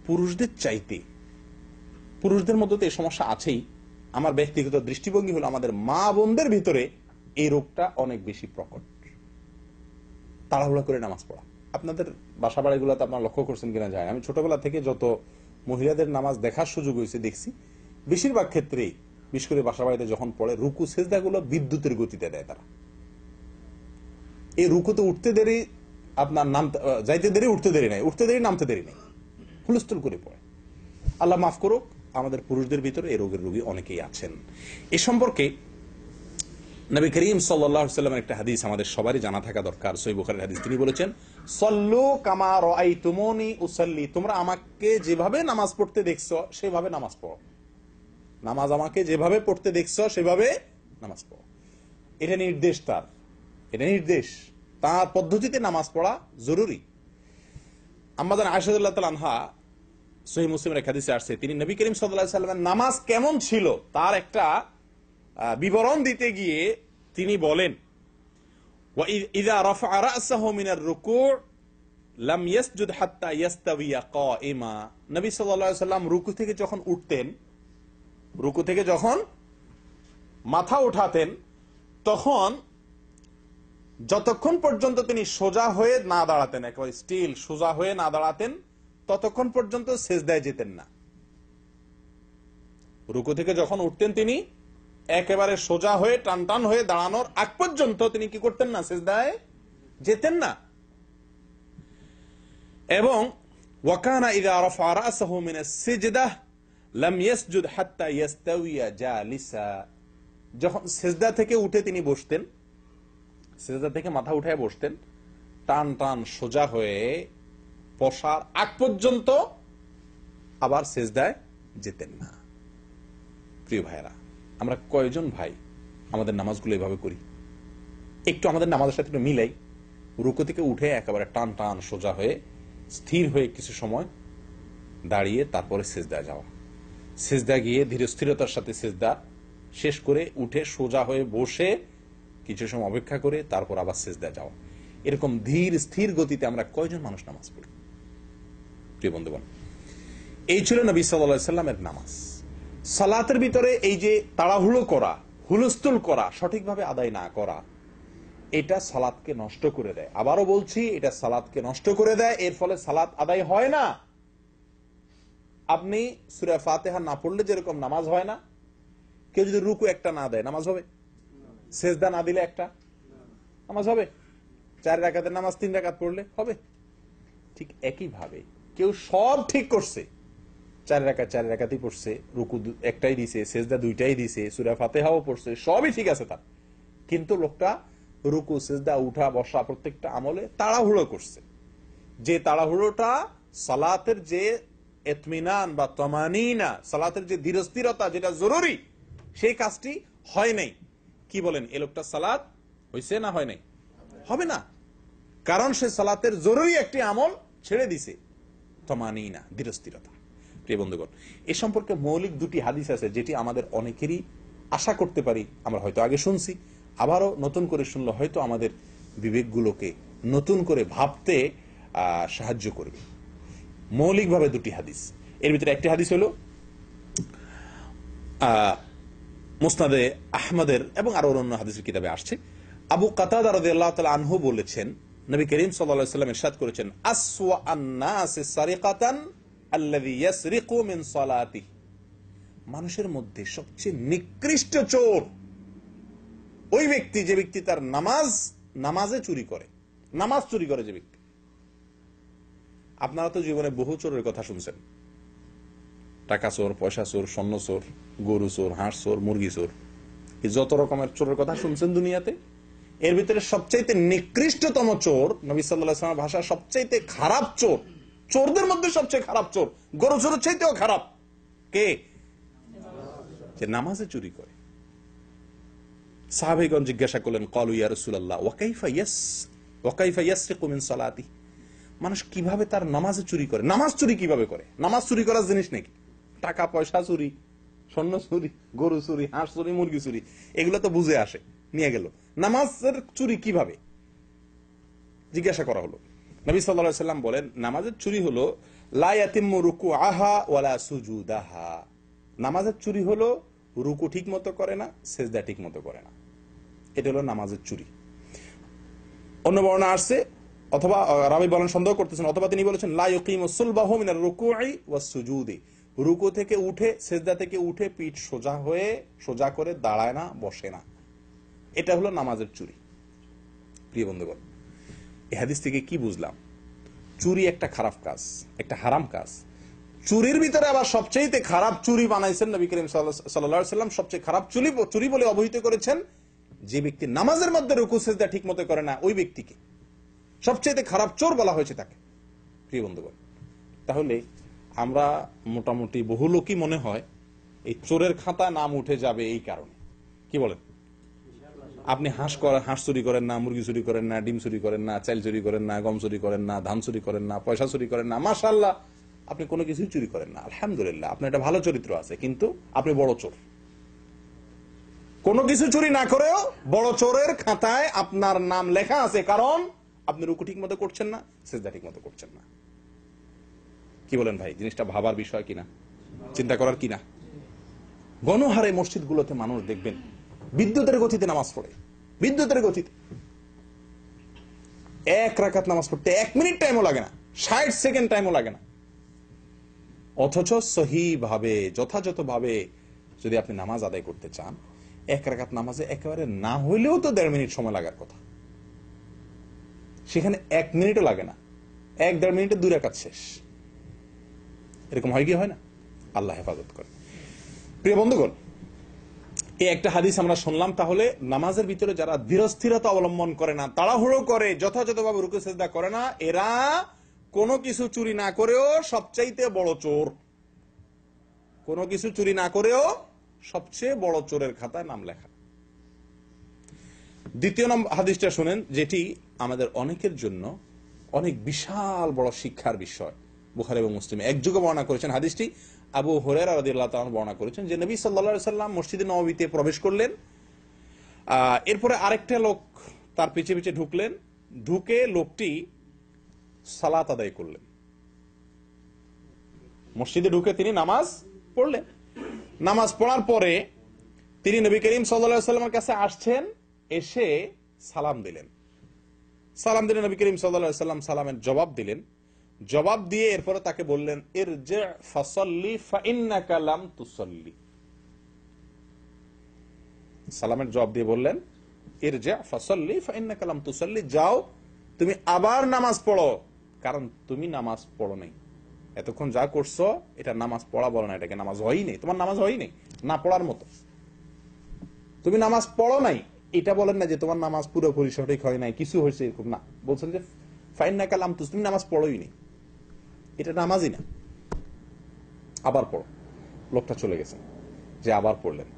পুরুষদের চাইতে, পুরুষদের মধ্যে তো এই সমস্যা আছেই, আমার ব্যক্তিগত দৃষ্টিভঙ্গি হলো আমাদের মা বোনদের ভিতরে এই রোগটা অনেক বেশি প্রকট। তাড়াহুড়া করে নামাজ পড়া। আপনাদের বাসা বাড়িগুলোতে আপনারা লক্ষ্য করছেন কিনা যায়, আমি ছোটবেলা থেকে যত মহিলাদের নামাজ দেখার সুযোগ হয়েছে দেখছি, বেশিরভাগ ক্ষেত্রেই বিশেষ করে বাসা বাড়িতে যখন পড়ে রুকু সেজদাগুলো বিদ্যুতের গতিতে দেয় তারা। এই রুকুতে উঠতে দেরি, আপনার নামতে যাইতে দেরি, উঠতে দেরি নাই, উঠতে দেরি নামতে দেরি নেই, হুলস্থুল করে পড়ে। আল্লাহ মাফ করুক, আমাদের পুরুষদের ভিতরে এই রোগের রোগী অনেকেই আছেন। এ সম্পর্কে নবী করিম সাল্লাল্লাহু আলাইহি ওয়াসাল্লামের একটা হাদিস আমাদের সবারই জানা থাকা দরকার, সহিহ বুখারীর হাদিস। তিনি বলেছেন, সল্লু কামা রাআইতুমুনি উসাল্লি, তোমরা আমাকে যেভাবে নামাজ পড়তে দেখছো সেভাবে নামাজ পড়ো। নামাজ আমাকে যেভাবে পড়তে দেখছো সেভাবে নামাজ পড়ো। এটা নির্দেশ তার, এটা নির্দেশ, তার পদ্ধতিতে নামাজ পড়া জরুরি। আম্মাজান আয়েশা রাদিয়াল্লাহু তাআলা আনহা, সহিহ মুসলিমের হাদিসে আসছে, তিনি নবী করিম সাল্লাল্লাহু আলাইহি ওয়াসাল্লামের নামাজ কেমন ছিল তার একটা বিবরণ দিতে গিয়ে তিনি বলেন, ইযা রাফা রা'সাহু মিনার রুকু' লাম ইয়াসজুদ হাত্তা ইয়াস্তাবিয়া কাইমা। নবী সাল্লাল্লাহু আলাইহি ওয়াসাল্লাম রুকু থেকে যখন উঠতেন, রুকু থেকে যখন মাথা উঠাতেন, তখন যতক্ষণ পর্যন্ত তিনি সোজা হয়ে না দাঁড়াতেন, একেবারে স্টিল সোজা হয়ে না দাঁড়াতেন, ততক্ষণ পর্যন্ত সেজদায় যেতেন না। রুকু থেকে যখন উঠতেন তিনি একেবারে সোজা হয়ে টান টান হয়ে দাঁড়ানোর আগ পর্যন্ত তিনি কি করতেন না? সেজদায় যেতেন না। এবং ওয়াকানা ইযা রাফা রা'সাহু মিনাস সিজদাহ লাম ইয়াসজুদ হাত্তা ইয়াস্তাওয়িয়া জালিসা। যখন সেজদা থেকে উঠে তিনি বসতেন, সেজদা থেকে মাথা উঠায় বসতেন, টান টান সোজা হয়ে বসার আগ পর্যন্ত আবার সেজদায় যেতেন না। প্রিয় ভাইরা, আমরা কয়জন ভাই আমাদের নামাজগুলো এভাবে করি? একটু আমাদের নামাজের সাথে একটু মিলাই। রুকু থেকে উঠে একেবারে টান টান সোজা হয়ে স্থির হয়ে কিছু সময় দাঁড়িয়ে তারপরে সেজদায় যাওয়া, সেজদা গিয়ে ধীরে স্থিরতার সাথে সেজদা শেষ করে উঠে সোজা হয়ে বসে কিছু সময় অপেক্ষা করে তারপর আবার সেজদায় যাওয়া। এরকম ধীর স্থির গতিতে আমরা কয়জন মানুষ নামাজ পড়ি? প্রিয় বন্ধুগণ, এই ছিল নবী সাল্লাল্লাহু আলাইহি ওয়াসাল্লামের নামাজ। সালাতের ভিতরে এই যে তাড়াহুড়ো করা, হুলস্থুল করা, সঠিকভাবে আদায় না করা, এটা সালাতকে নষ্ট করে দেয়। আবারও বলছি, এটা সালাতকে নষ্ট করে দেয়। এর ফলে সালাত আদায় হয় না। আপনি সূরা ফাতিহা না পড়লে যেরকম নামাজ হয় না, কেউ যদি রুকু একটা না দেয় নামাজ হবে? সেজদা না দিলে একটা নামাজ হবে? 4 রাকাতের নামাজ 3 রাকাত পড়লে হবে? ঠিক একই ভাবে কেউ সব ঠিক করছে, 4 রাকাতই পড়ছে, রুকু একটাই দিছে, সেজদা 2টাই দিছে, সূরা ফাতিহাও পড়ছে, সবই ঠিক আছে তার, কিন্তু লোকটা রুকু সেজদা উঠা বসা প্রত্যেকটা আমলে তাড়াহুড়ো করছে। যে তাড়াহুড়োটা সালাতের যে ইতমিনান বা তামানিনা, সালাতের যে ধীরস্থিরতা যেটা জরুরি, সেই কাজটি হয় নাই। কি বলেন, এই লোকটা সালাত হইছে না হয় নাই? হবে না, কারণ সে সালাতের জরুরি একটি আমল ছেড়ে দিছে, তামানিনা, ধীরস্থিরতা। প্রিয় বন্ধুগণ, এ সম্পর্কে মৌলিক 2টি হাদিস আছে যেটি আমাদের অনেকেরই আশা করতে পারি আমরা হয়তো আগে শুনছি, আবারও নতুন করে শুনলে হয়তো আমাদের বিবেকগুলোকে নতুন করে ভাবতে সাহায্য করবে। মৌলিকভাবে 2টি হাদিস, এর ভিতরে একটি হাদিস হলো মুসনাদে আহমদের এবং আরো অন্য হাদিসের কিতাবে আসছে। আবু কাতাদা রাদিয়াল্লাহু তাআলা আনহু বলেছেন, নবী করিম সাল্লাল্লাহু আলাইহি ওয়াসাল্লাম ইরশাদ করেছেন, আসওয়া আন-নাস সারিকাতান আল্লাযী ইয়াসরিকু মিন সালাতিহি। মানুষের মধ্যে সবচেয়ে নিকৃষ্ট চোর ওই ব্যক্তি যে ব্যক্তি তার নামাজে চুরি করে, নামাজ চুরি করে যে ব্যক্তি। আপনারা তো জীবনে বহু চোরের কথা শুনছেন, টাকা চোর, পয়সা চোর, স্বর্ণ চোর, গরু চোর, হাঁস চোর, মুরগি চোর, যত রকমের চোরের কথা শুনছেন দুনিয়াতে। এর ভিতরে সবচাইতে নিকৃষ্টতম চোর, নবী সাল্লাল্লাহু আলাইহি ওয়াসাল্লামের ভাষা সবচাইতে খারাপ চোর, চোরদের মধ্যে সবচেয়ে খারাপ চোর, গরু চোরের চাইতেও খারাপ কে? যে নামাজে চুরি করে। সাহাবীগণ জিজ্ঞাসা করলেন, ক্বালু ইয়া রাসূলুল্লাহ ওয়া কাইফা ইয়াসরিকু মিন সালাতিহি, মানুষ কিভাবে তার নামাজে চুরি করে। নামাজ চুরি কিভাবে করে? নামাজ চুরি করার জিনিস নাকি? টাকা পয়সা চুরি, স্বর্ণ চুরি, গরু চুরি, হাঁস চুরি, মুরগি চুরি, এগুলো তো বুঝে আসে, নিয়ে গেল। নামাজের চুরি কিভাবে জিজ্ঞাসা করা হলো। নবী সাল্লাল্লাহু আলাইহি ওয়াসাল্লাম বলেন, নামাজের চুরি হলো লা ইয়াতিম্মু রুকুআহা ওয়ালা সুজুদাহা। নামাজের চুরি হলো রুকু ঠিক মতো করে না, সেজদা ঠিক মতো করে না, এটা হলো নামাজের চুরি। অন্য বর্ণনা আসছে, অথবা রাবী বলেন সন্দেহ করতেছেন, অথবা তিনি বলেছেন লা ইউকিমু সুলবাহু মিনার রুকুই ওয়াস সুজুদি। রুকু থেকে উঠে, সেজদা থেকে উঠে পিঠ সোজা করে দাঁড়ায় না, বসে না, এটা হলো নামাজের চুরি। প্রিয় বন্ধুগণ, এই হাদিস থেকে কি বুঝলাম? চুরি একটা খারাপ কাজ, একটা হারাম কাজ। চুরির ভিতরে আবার সবচেয়ে খারাপ চুরি বানাইছেন নবী করিম সাল্লাল্লাহু আলাইহি ওয়াসাল্লাম। সবচেয়ে খারাপ চুরি বলে অভিহিত করেছেন যে ব্যক্তি নামাজের মধ্যে রুকু সেজদা ঠিক মতো করে না, ওই ব্যক্তিকে সবচেয়ে খারাপ চোর বলা হয়েছে তাকে। প্রিয় বন্ধুগণ, তাহলে আমরা মোটামুটি বহু লোকই মনে হয় এই চোরের খাতায় নাম উঠে যাবে এই কারণে। কি বলেন? আপনি হাঁস চুরি করেন না, মুরগি চুরি করেন না, ডিম চুরি করেন না, চাল চুরি করেন না, গম চুরি করেন না, ধান চুরি করেন না, পয়সা চুরি করেন না, মাশাআল্লাহ আপনি কোনো কিছুই চুরি করেন না, আলহামদুলিল্লাহ আপনার একটা ভালো চরিত্র আছে, কিন্তু আপনি বড় চোর। কোনো কিছু চুরি না করেও বড় চোরের খাতায় আপনার নাম লেখা আছে, কারণ আপনি রুকু ঠিক মতো করছেন না, সিজদা ঠিক মতো করছেন না। কি বলেন ভাই? জিনিসটা ভাবার বিষয় কিনা, চিন্তা করার কিনা? গণহারে মসজিদগুলোতে মানুষ দেখবেন বিদ্যুতের গতিতে নামাজ পড়ে, বিদ্যুতের গতিতে। 1 রাকাত নামাজ পড়তে 1 মিনিট টাইমও লাগে না, 60 সেকেন্ড টাইমও লাগে না। অথচ সহিভাবে, যথাযথভাবে যদি আপনি নামাজ আদায় করতে চান, 1 রাকাত নামাজে একেবারে না হইলেও তো 1.5 মিনিট সময় লাগার কথা, সেখানে 1 মিনিটও লাগে না, 1-1.5 মিনিটে 2 রাকাত শেষ। এরকম হয় কি হয় না? আল্লাহ হেফাজত করে। প্রিয় বন্ধুগণ, এই একটা হাদিস আমরা শুনলাম। তাহলে নামাজের ভিতরে যারা ধীরস্থিরতা অবলম্বন করে না, তাড়াহুড়ো করে, যথাযথভাবে রুকু সিজদা করে না, এরা কোনো কিছু চুরি না করেও সবচাইতে বড় চোর। কোনো কিছু চুরি না করেও সবচেয়ে বড় চোরের খাতায় নাম লেখা। দ্বিতীয় হাদিসটা শুনেন, যেটি আমাদের অনেকের জন্য অনেক বিশাল বড় শিক্ষার বিষয়। বুখারী এবং মুসলিমে একযোগে বর্ণনা করেছেন হাদিসটি। আবু হুরায়রা রাদিয়াল্লাহু তাআলা বর্ণনা করেছেন যে নবী সাল্লাল্লাহু আলাইহি সাল্লাম মসজিদে নববীতে প্রবেশ করলেন, এরপরে আরেকটা লোক তার পিছে পিছে ঢুকলেন, ঢুকে লোকটি সালাত আদায় করলেন। মসজিদে ঢুকে তিনি নামাজ পড়লেন। নামাজ পড়ার পরে তিনি নবী করিম সাল্লাল্লাহু আলাইহি সাল্লামের কাছে আসছেন, এসে সালাম দিলেন। নবী করিম সাল্লাল্লাহু আলাইহি সাল্লাম সালামের জবাব দিলেন। জবাব দিয়ে এরপরে তাকে বললেন, ইরজি' ফাসাল্লি ফাইন্নাকা লাম তুসাল্লি। সালামের জবাব দিয়ে বললেন, ইরজি' ফাসাল্লি ফাইন্নাকা লাম তুসাল্লি, যাও তুমি আবার নামাজ পড়ো, কারণ তুমি নামাজ পড়ো নাই। এতক্ষণ যা করছো এটা নামাজ পড়া বলো না, এটাকে নামাজ হয়ই নেই, তোমার নামাজ হয়ই নেই, না পড়ার মতো। তুমি নামাজ পড়ো নাই, এটা বলেন না যে তোমার নামাজ পুরোপুরি সঠিক হয় নাই, কিছু হয়েছে, এরকম না। বলছেন যে ফাইন্নাকা লাম তুসাল্লি, তুমি নামাজ পড়োই নেই, এটা নামাজই না, আবার পড়ো। লোকটা চলে গেছে, যে আবার পড়লেন,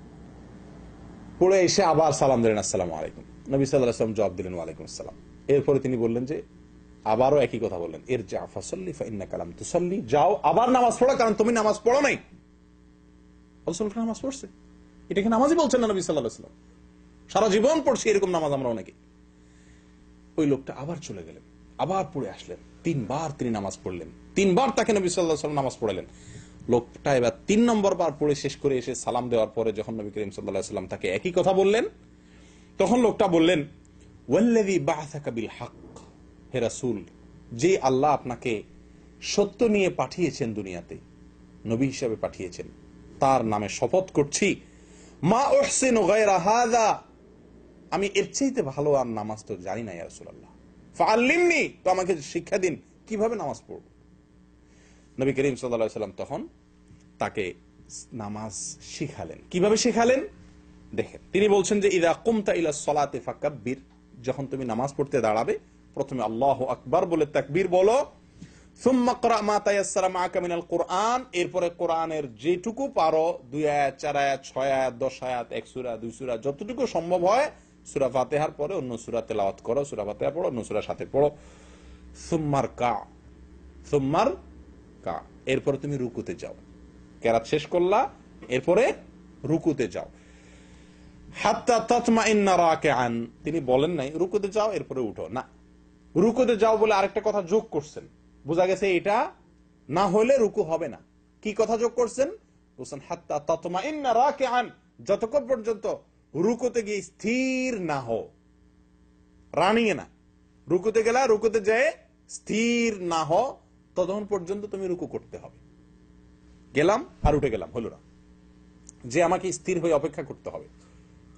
পড়ে এসে আবার সালাম দিলেন, আসসালামু আলাইকুম। নবী সাল্লাল্লাহু আলাইহি ওয়াসাল্লাম জবাব দিলেন, ওয়ালাইকুম আসসালাম। এরপরে তিনি বললেন যে আবারও একই কথা বললেন, ইরজি' ফাসাল্লি ফাইন্নাকা লাম তুসাল্লি, যাও আবার নামাজ পড়ো, কারণ তুমি নামাজ পড়ো নাই। রাসূল নামাজ পড়ছে, এটাকে নামাজই বলছেন না নবী সাল্লাল্লাহু আলাইহি ওয়াসাল্লাম। সারা জীবন পড়ছি এরকম নামাজ আমরা অনেকে। ওই লোকটা আবার চলে গেলেন, আবার পড়ে আসলেন, 3 বার তিনি নামাজ পড়লেন, 3 বার তাকে নবী সাল্লাল্লাহু আলাইহি ওয়াসাল্লাম নামাজ পড়ালেন। লোকটা এবার 3 নম্বর বার পড়ে শেষ করে এসে সালাম দেওয়ার পরে যখন নবী করিম সাল্লাল্লাহু আলাইহি ওয়াসাল্লাম তাকে একই কথা বললেন, তখন লোকটা বললেন, ওয়াল্লাযী বা'আসাকা বিল হক, হে রাসূল, যে আল্লাহ আপনাকে সত্য নিয়ে পাঠিয়েছেন, দুনিয়াতে নবী হিসেবে পাঠিয়েছেন, তার নামে শপথ করছি, মা উহসিনু গায়রা হাযা, আমি এর চাইতে ভালো আর নামাজ তো জানি না ইয়া রাসূলুল্লাহ, ফাআল্লিমনি, তো আমাকে শিক্ষা দিন কিভাবে নামাজ পড়ব। নবী করিম সাল্লাল্লাহু আলাইহি ওয়াসাল্লাম তখন তাকে নামাজ শিখালেন। কিভাবে শিখালেন দেখেন, তিনি বলছেন যে ইযা কুমতা ইলা সলাতি ফাকাব্বির, যখন তুমি নামাজ পড়তে দাঁড়াবে প্রথমে আল্লাহু আকবার বলে তাকবীর বলো, সুম্মা ক্রা মা তায়াসসারা মাআকা মিনাল কুরআন, এরপরে কোরআনের যেটুকু পারো, 2 আয়াত 4 আয়াত 6 আয়াত 10 আয়াত 1 সূরা 2 সূরা যতটুকু সম্ভব হয়, সূরা ফাতিহার পরে অন্য সূরা তেলাওয়াত করো, সূরা ফাতিহা পড়ো, অন্য সূরার সাথে পড়ো। সুম্মার কা, সুম্মার কা, এরপরে তুমি রুকুতে যাও। কেরাত শেষ করলা, এরপরে রুকুতে যাও। হাত্তা তাতমাইন্না রাকিআন, তিনি বলেন নাই রুকুতে যাও এরপরে উঠো, না, রুকুতে যাও বলে আরেকটা কথা যোগ করছেন। বোঝা গেছে এটা না হলে রুকু হবে না। কি কথা যোগ করছেন? বলছেন হাত্তা তাতমাইন্না রাকিআন, যতক্ষণ পর্যন্ত রুকুতে গিয়ে স্থির না হও, রানিং এ না, রুকুতে গেলা, রুকুতে যেয়ে স্থির না হও, ততক্ষণ পর্যন্ত তুমি রুকু করতে হবে। গেলাম আর উঠে গেলাম হলো না, যে আমাকে স্থির হয়ে অপেক্ষা করতে হবে।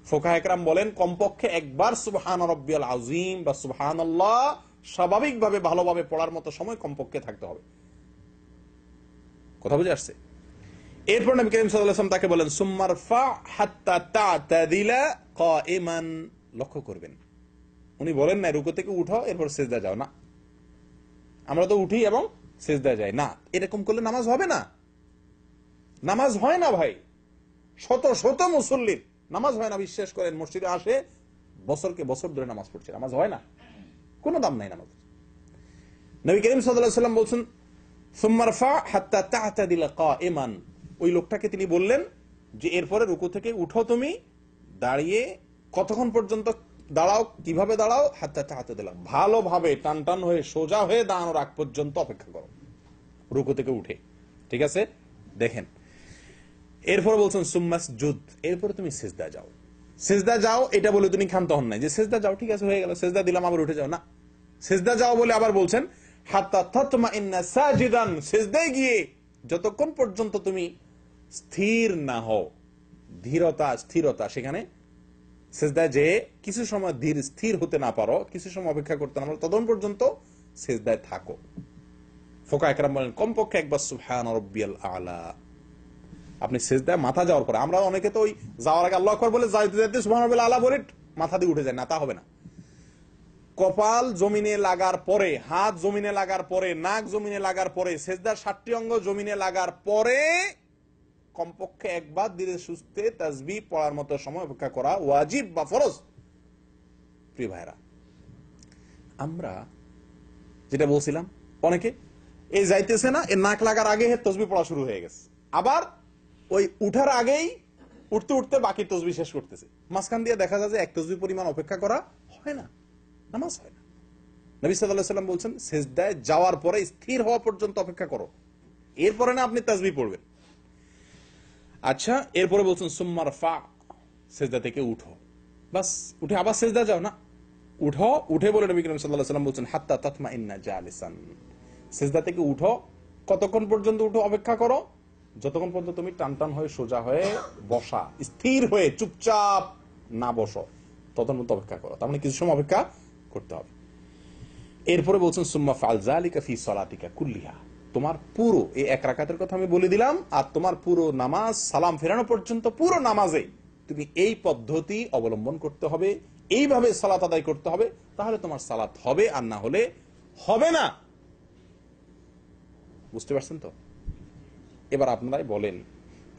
ফুকাহা একরাম বলেন কমপক্ষে একবার সুবহান রাব্বিয়াল আযীম বা সুবহানাল্লাহ স্বাভাবিকভাবে ভালোভাবে পড়ার মতো সময় কমপক্ষে থাকতে হবে। কথা বুঝে আসছে? এরপর নবী করিম সাল্লাল্লাহু আলাইহি ওয়াসাল্লাম তাকে বলেন সুম্মারফা হাত্তা তা'তাদিলা কাইমান। লক্ষ্য করবেন, উনি বলেন না রুকু থেকে উঠো এরপর সিজদা যাও, না, আমরা তো উঠি এবং সিজদা যাই না। এরকম করলে নামাজ হবে না, নামাজ হয় না ভাই। শত শত মুসল্লির নামাজ হয় না, বিশ্বাস করেন। মসজিদে আসে বছরকে বছর ধরে নামাজ পড়ছে, নামাজ হয় না, কোনো দাম নাই নামাজ। নবী করিম সাল্লাল্লাহু আলাইহি ওয়াসাল্লাম বলছেন সুম্মারফা হাত্তা তা'তাদিলা কাইমান। ওই লোকটাকে তিনি বললেন যে এরপরে রুকু থেকে উঠো, তুমি দাঁড়িয়ে কতক্ষণ পর্যন্ত দাঁড়াও, কিভাবে দাঁড়াও? হাত্তা তা'তাদিলা, ভালোভাবে টান টান হয়ে সোজা হয়ে দাঁড়ানোর আগ পর্যন্ত অপেক্ষা করো রুকু থেকে উঠে। ঠিক আছে, দেখেন এরপর বলছেন সুম্মাসজুদ, এরপরে তুমি সিজদা যাও। সিজদা যাও এটা বলে তুমি ক্ষান্ত হন নাই যে সিজদা যাও, ঠিক আছে হয়ে গেল, সিজদা দিলাম আবার উঠে যাও, না, সিজদা যাও বলে আবার বলছেন হাত্তা তাতমাইন্না সাজিদান, সিজদায় গিয়ে যতক্ষণ পর্যন্ত তুমি স্থির না হও, ধীরতা স্থিরতা, সেখানে সিজদায় যে কিছু সময় ধীর স্থির হতে না পারো, কিছু সময় অপেক্ষা করতে না পারো, ততক্ষণ পর্যন্ত সিজদায় থাকো। ফুকাহা একরাম বলেন কমপক্ষে একবার সুবহান রাব্বিয়াল আ'লা। আপনি সিজদায় মাথা যাওয়ার পরে, আমরা অনেকে তো ওই যাওয়ার আগে আল্লাহু আকবার বলে যাইতে যাইতে সুবহান রাব্বিয়াল আ'লা বলে মাথা দিয়ে উঠে যায়, না, তা হবে না। কপাল জমিনে লাগার পরে, হাত জমিনে লাগার পরে, নাক জমিনে লাগার পরে, সিজদার 7টি অঙ্গ জমিনে লাগার পরে কমপক্ষে একবার ধীরে সুস্থে তাসবিহ পড়ার মতো সময় অপেক্ষা করা ওয়াজিব বা ফরজ। প্রিয় ভাইরা, আমরা যেটা বলছিলাম, অনেকে এই যাইতেছে না, এর নাক লাগার আগে তাসবিহ পড়া শুরু হয়ে গেছে, আবার ওই উঠার আগেই উঠতে উঠতে বাকি তাসবিহ শেষ করতেছে। মাঝখান দিয়ে দেখা যায় যে এক তাসবিহ পরিমাণ অপেক্ষা করা হয় না, নামাজ হয় না। নবী সাল্লাল্লাহু আলাইহি ওয়াসাল্লাম বলছেন সিজদায় যাওয়ার পরে স্থির হওয়া পর্যন্ত অপেক্ষা করো, এরপরে না আপনি তাসবিহ পড়বেন। আচ্ছা, এরপরে বলছেন সুম্মারফা, সিজদা থেকে উঠো, বাস উঠে আবার সিজদা যাও, না, উঠো, উঠে বলে নবী করিম সাল্লাল্লাহু আলাইহি ওয়াসাল্লাম বলছেন হাত্তা তাতমাইন্না জালিসান, সিজদা থেকে উঠো, কতক্ষণ পর্যন্ত উঠো অপেক্ষা করো? যতক্ষণ পর্যন্ত তুমি টান টান হয়ে সোজা হয়ে বসা, স্থির হয়ে চুপচাপ না বসো, ততক্ষণ পর্যন্ত অপেক্ষা করো। তার মানে কিছু সময় অপেক্ষা করতে হবে। এরপরে বলছেন সুম্মা ফাল যালিকা ফি সালাতিকা কুল্লিহা, তোমার পুরো এই এক রাকাতের কথা আমি বলে দিলাম, আর তোমার পুরো নামাজ সালাম ফেরানো পর্যন্ত পুরো নামাজে তুমি এই পদ্ধতি অবলম্বন করতে হবে, এইভাবে সালাত আদায় করতে হবে, তাহলে তোমার সালাত হবে, আর না হলে হবে না। বুঝতে পারছেন তো? এবার আপনারাই বলেন,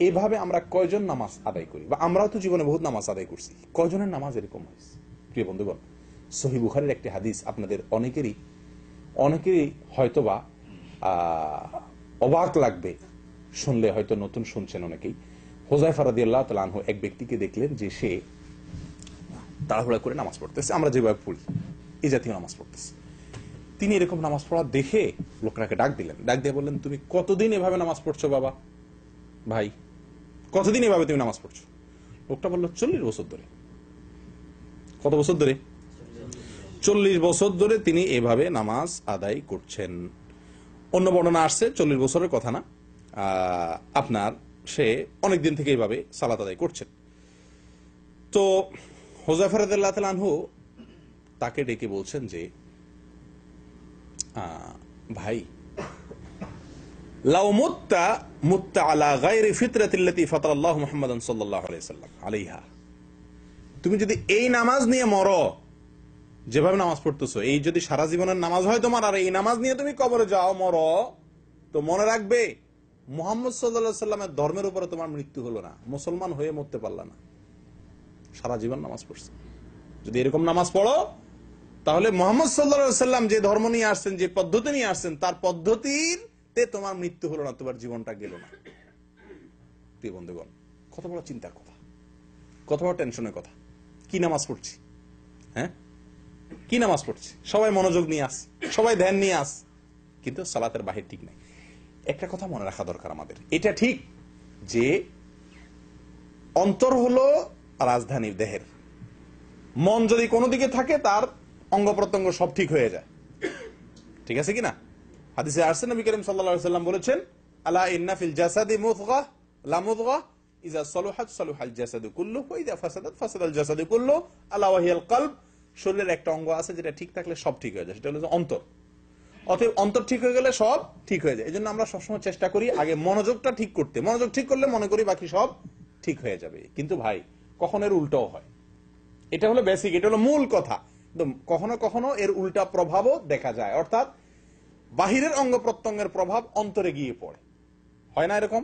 এইভাবে আমরা কয়জন নামাজ আদায় করি? বা আমরাও তো জীবনে বহুত নামাজ আদায় করছি, কয়জনের নামাজ এরকম হয়েছে? প্রিয় বন্ধুগণ, সহিহ বুখারীর একটি হাদিস আপনাদের অনেকেরই হয়তোবা অবাক লাগবে শুনলে, হয়তো নতুন শুনছেন অনেকেই। হুযায়ফা রাদিয়াল্লাহু তাআলা আনহু এক ব্যক্তিকে দেখলেন যে সে তাড়াহুড়া করে নামাজ পড়তেছে, আমরা যেভাবে পড়ি এই জাতীয় নামাজ পড়তেছে। তিনি এরকম নামাজ পড়া দেখে লোকটাকে ডাক দিলেন, ডাক দিয়ে বললেন তুমি কতদিন এভাবে নামাজ পড়ছো বাবা, ভাই কতদিন এভাবে তুমি নামাজ পড়ছো? লোকটা বলল 40 বছর ধরে। কত বছর ধরে? 40 বছর ধরে তিনি এভাবে নামাজ আদায় করছেন। অন্য বর্ণনা আসছে 40 বছরের কথা না, আপনার সে অনেক দিন থেকে এইভাবে সালাত আদায় করছেন। তো হুযায়ফা রাদিয়াল্লাহু তাআলা আনহু তাকে ডেকে বলছেন যে ভাই, লাউ মুত্তা আলা গায়রি ফিতরাতিল্লাতী ফাতারাল্লাহু মুহাম্মাদান সাল্লাল্লাহু আলাইহি ওয়াসাল্লাম আলাইহা, তুমি যদি এই নামাজ নিয়ে মরো, যেভাবে নামাজ পড়তেছো, এই যদি সারা জীবনের নামাজ হয় তোমার, আর এই নামাজ নিয়ে তুমি কবরে যাও, মরো, তো মনে রাখবে মুহাম্মদ সাল্লাল্লাহু আলাইহি ওয়াসাল্লামের ধর্মের উপরে তোমার মৃত্যু হলো না, মুসলমান হয়ে মরতে পারলা না, সারা জীবন নামাজ পড়ছো। যদি এরকম নামাজ পড়ো তাহলে মুহাম্মদ সাল্লাল্লাহু আলাইহি ওয়াসাল্লাম যে ধর্ম নিয়ে আসছেন, যে পদ্ধতি নিয়ে আসছেন, তার পদ্ধতিতে তোমার মৃত্যু হলো না, তোমার জীবনটা গেল না। প্রিয় বন্ধুগণ, কত বড় চিন্তার কথা, কত বড় টেনশনের কথা। কি নামাজ পড়ছি, হ্যাঁ কি নামাজ পড়ছি, সবাই মনোযোগ নিয়ে আস, সবাই ধ্যান নিয়ে আস, কিন্তু সালাতের বাহির ঠিক নাই। একটা কথা মনে রাখা দরকার আমাদের, এটা ঠিক যে অন্তর হলো রাজধানী দেহের, মন যদি কোনো দিকে থাকে তার অঙ্গ প্রত্যঙ্গ সব ঠিক হয়ে যায়, ঠিক আছে কিনা? হাদিসে আসছে নবী করিম সাল্লাল্লাহু আলাইহি ওয়াসাল্লাম বলেছেন, আলা ইন্না ফিল জাসাদি মুদগা লা মুদগা ইযা সালুহাত সালুহাল জাসাদু কুল্লুহু ওয়া ইযা ফাসাদাত ফাসাদাল জাসাদু কুল্লুহু আলা ওয়া হিয়াল কলব। শরীরের একটা অঙ্গ আছে যেটা ঠিক থাকলে সব ঠিক হয়ে যায়, সেটা হলো অন্তর। অতএব অন্তর ঠিক হয়ে গেলে সব ঠিক হয়ে যায়। এজন্য আমরা সবসময় চেষ্টা করি আগে মনোযোগটা ঠিক করতে, মনোযোগ ঠিক করলে মনে করি বাকি সব ঠিক হয়ে যাবে। কিন্তু ভাই, কখনো এর উল্টাও হয়। এটা হলো বেসিক, এটা হলো মূল কথা। কখনো কখনো এর উল্টা প্রভাবও দেখা যায়, অর্থাৎ বাহিরের অঙ্গ প্রত্যঙ্গের প্রভাব অন্তরে গিয়ে পড়ে, হয় না এরকম?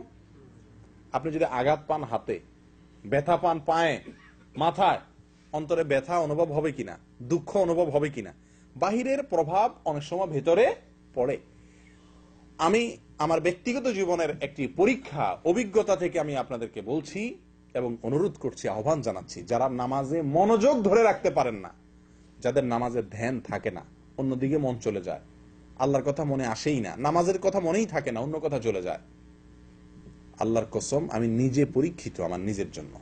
আপনি যদি আঘাত পান হাতে, ব্যথা পান পায়ে, মাথায়, অন্তরে ব্যথা অনুভব হবে কিনা, দুঃখ অনুভব হবে কিনা? বাহিরের প্রভাব অনেক সময় ভেতরে পড়ে। আমি আমার ব্যক্তিগত জীবনের একটি পরীক্ষা অভিজ্ঞতা থেকে আমি আপনাদেরকে বলছি এবং অনুরোধ করছি, আহ্বান জানাচ্ছি, যারা নামাজে মনোযোগ ধরে রাখতে পারেন না, যাদের নামাজের ধ্যান থাকে না, অন্যদিকে মন চলে যায়, আল্লাহর কথা মনে আসেই না, নামাজের কথা মনেই থাকে না, অন্য কথা চলে যায়, আল্লাহর কসম আমি নিজে পরীক্ষিত আমার নিজের জন্য।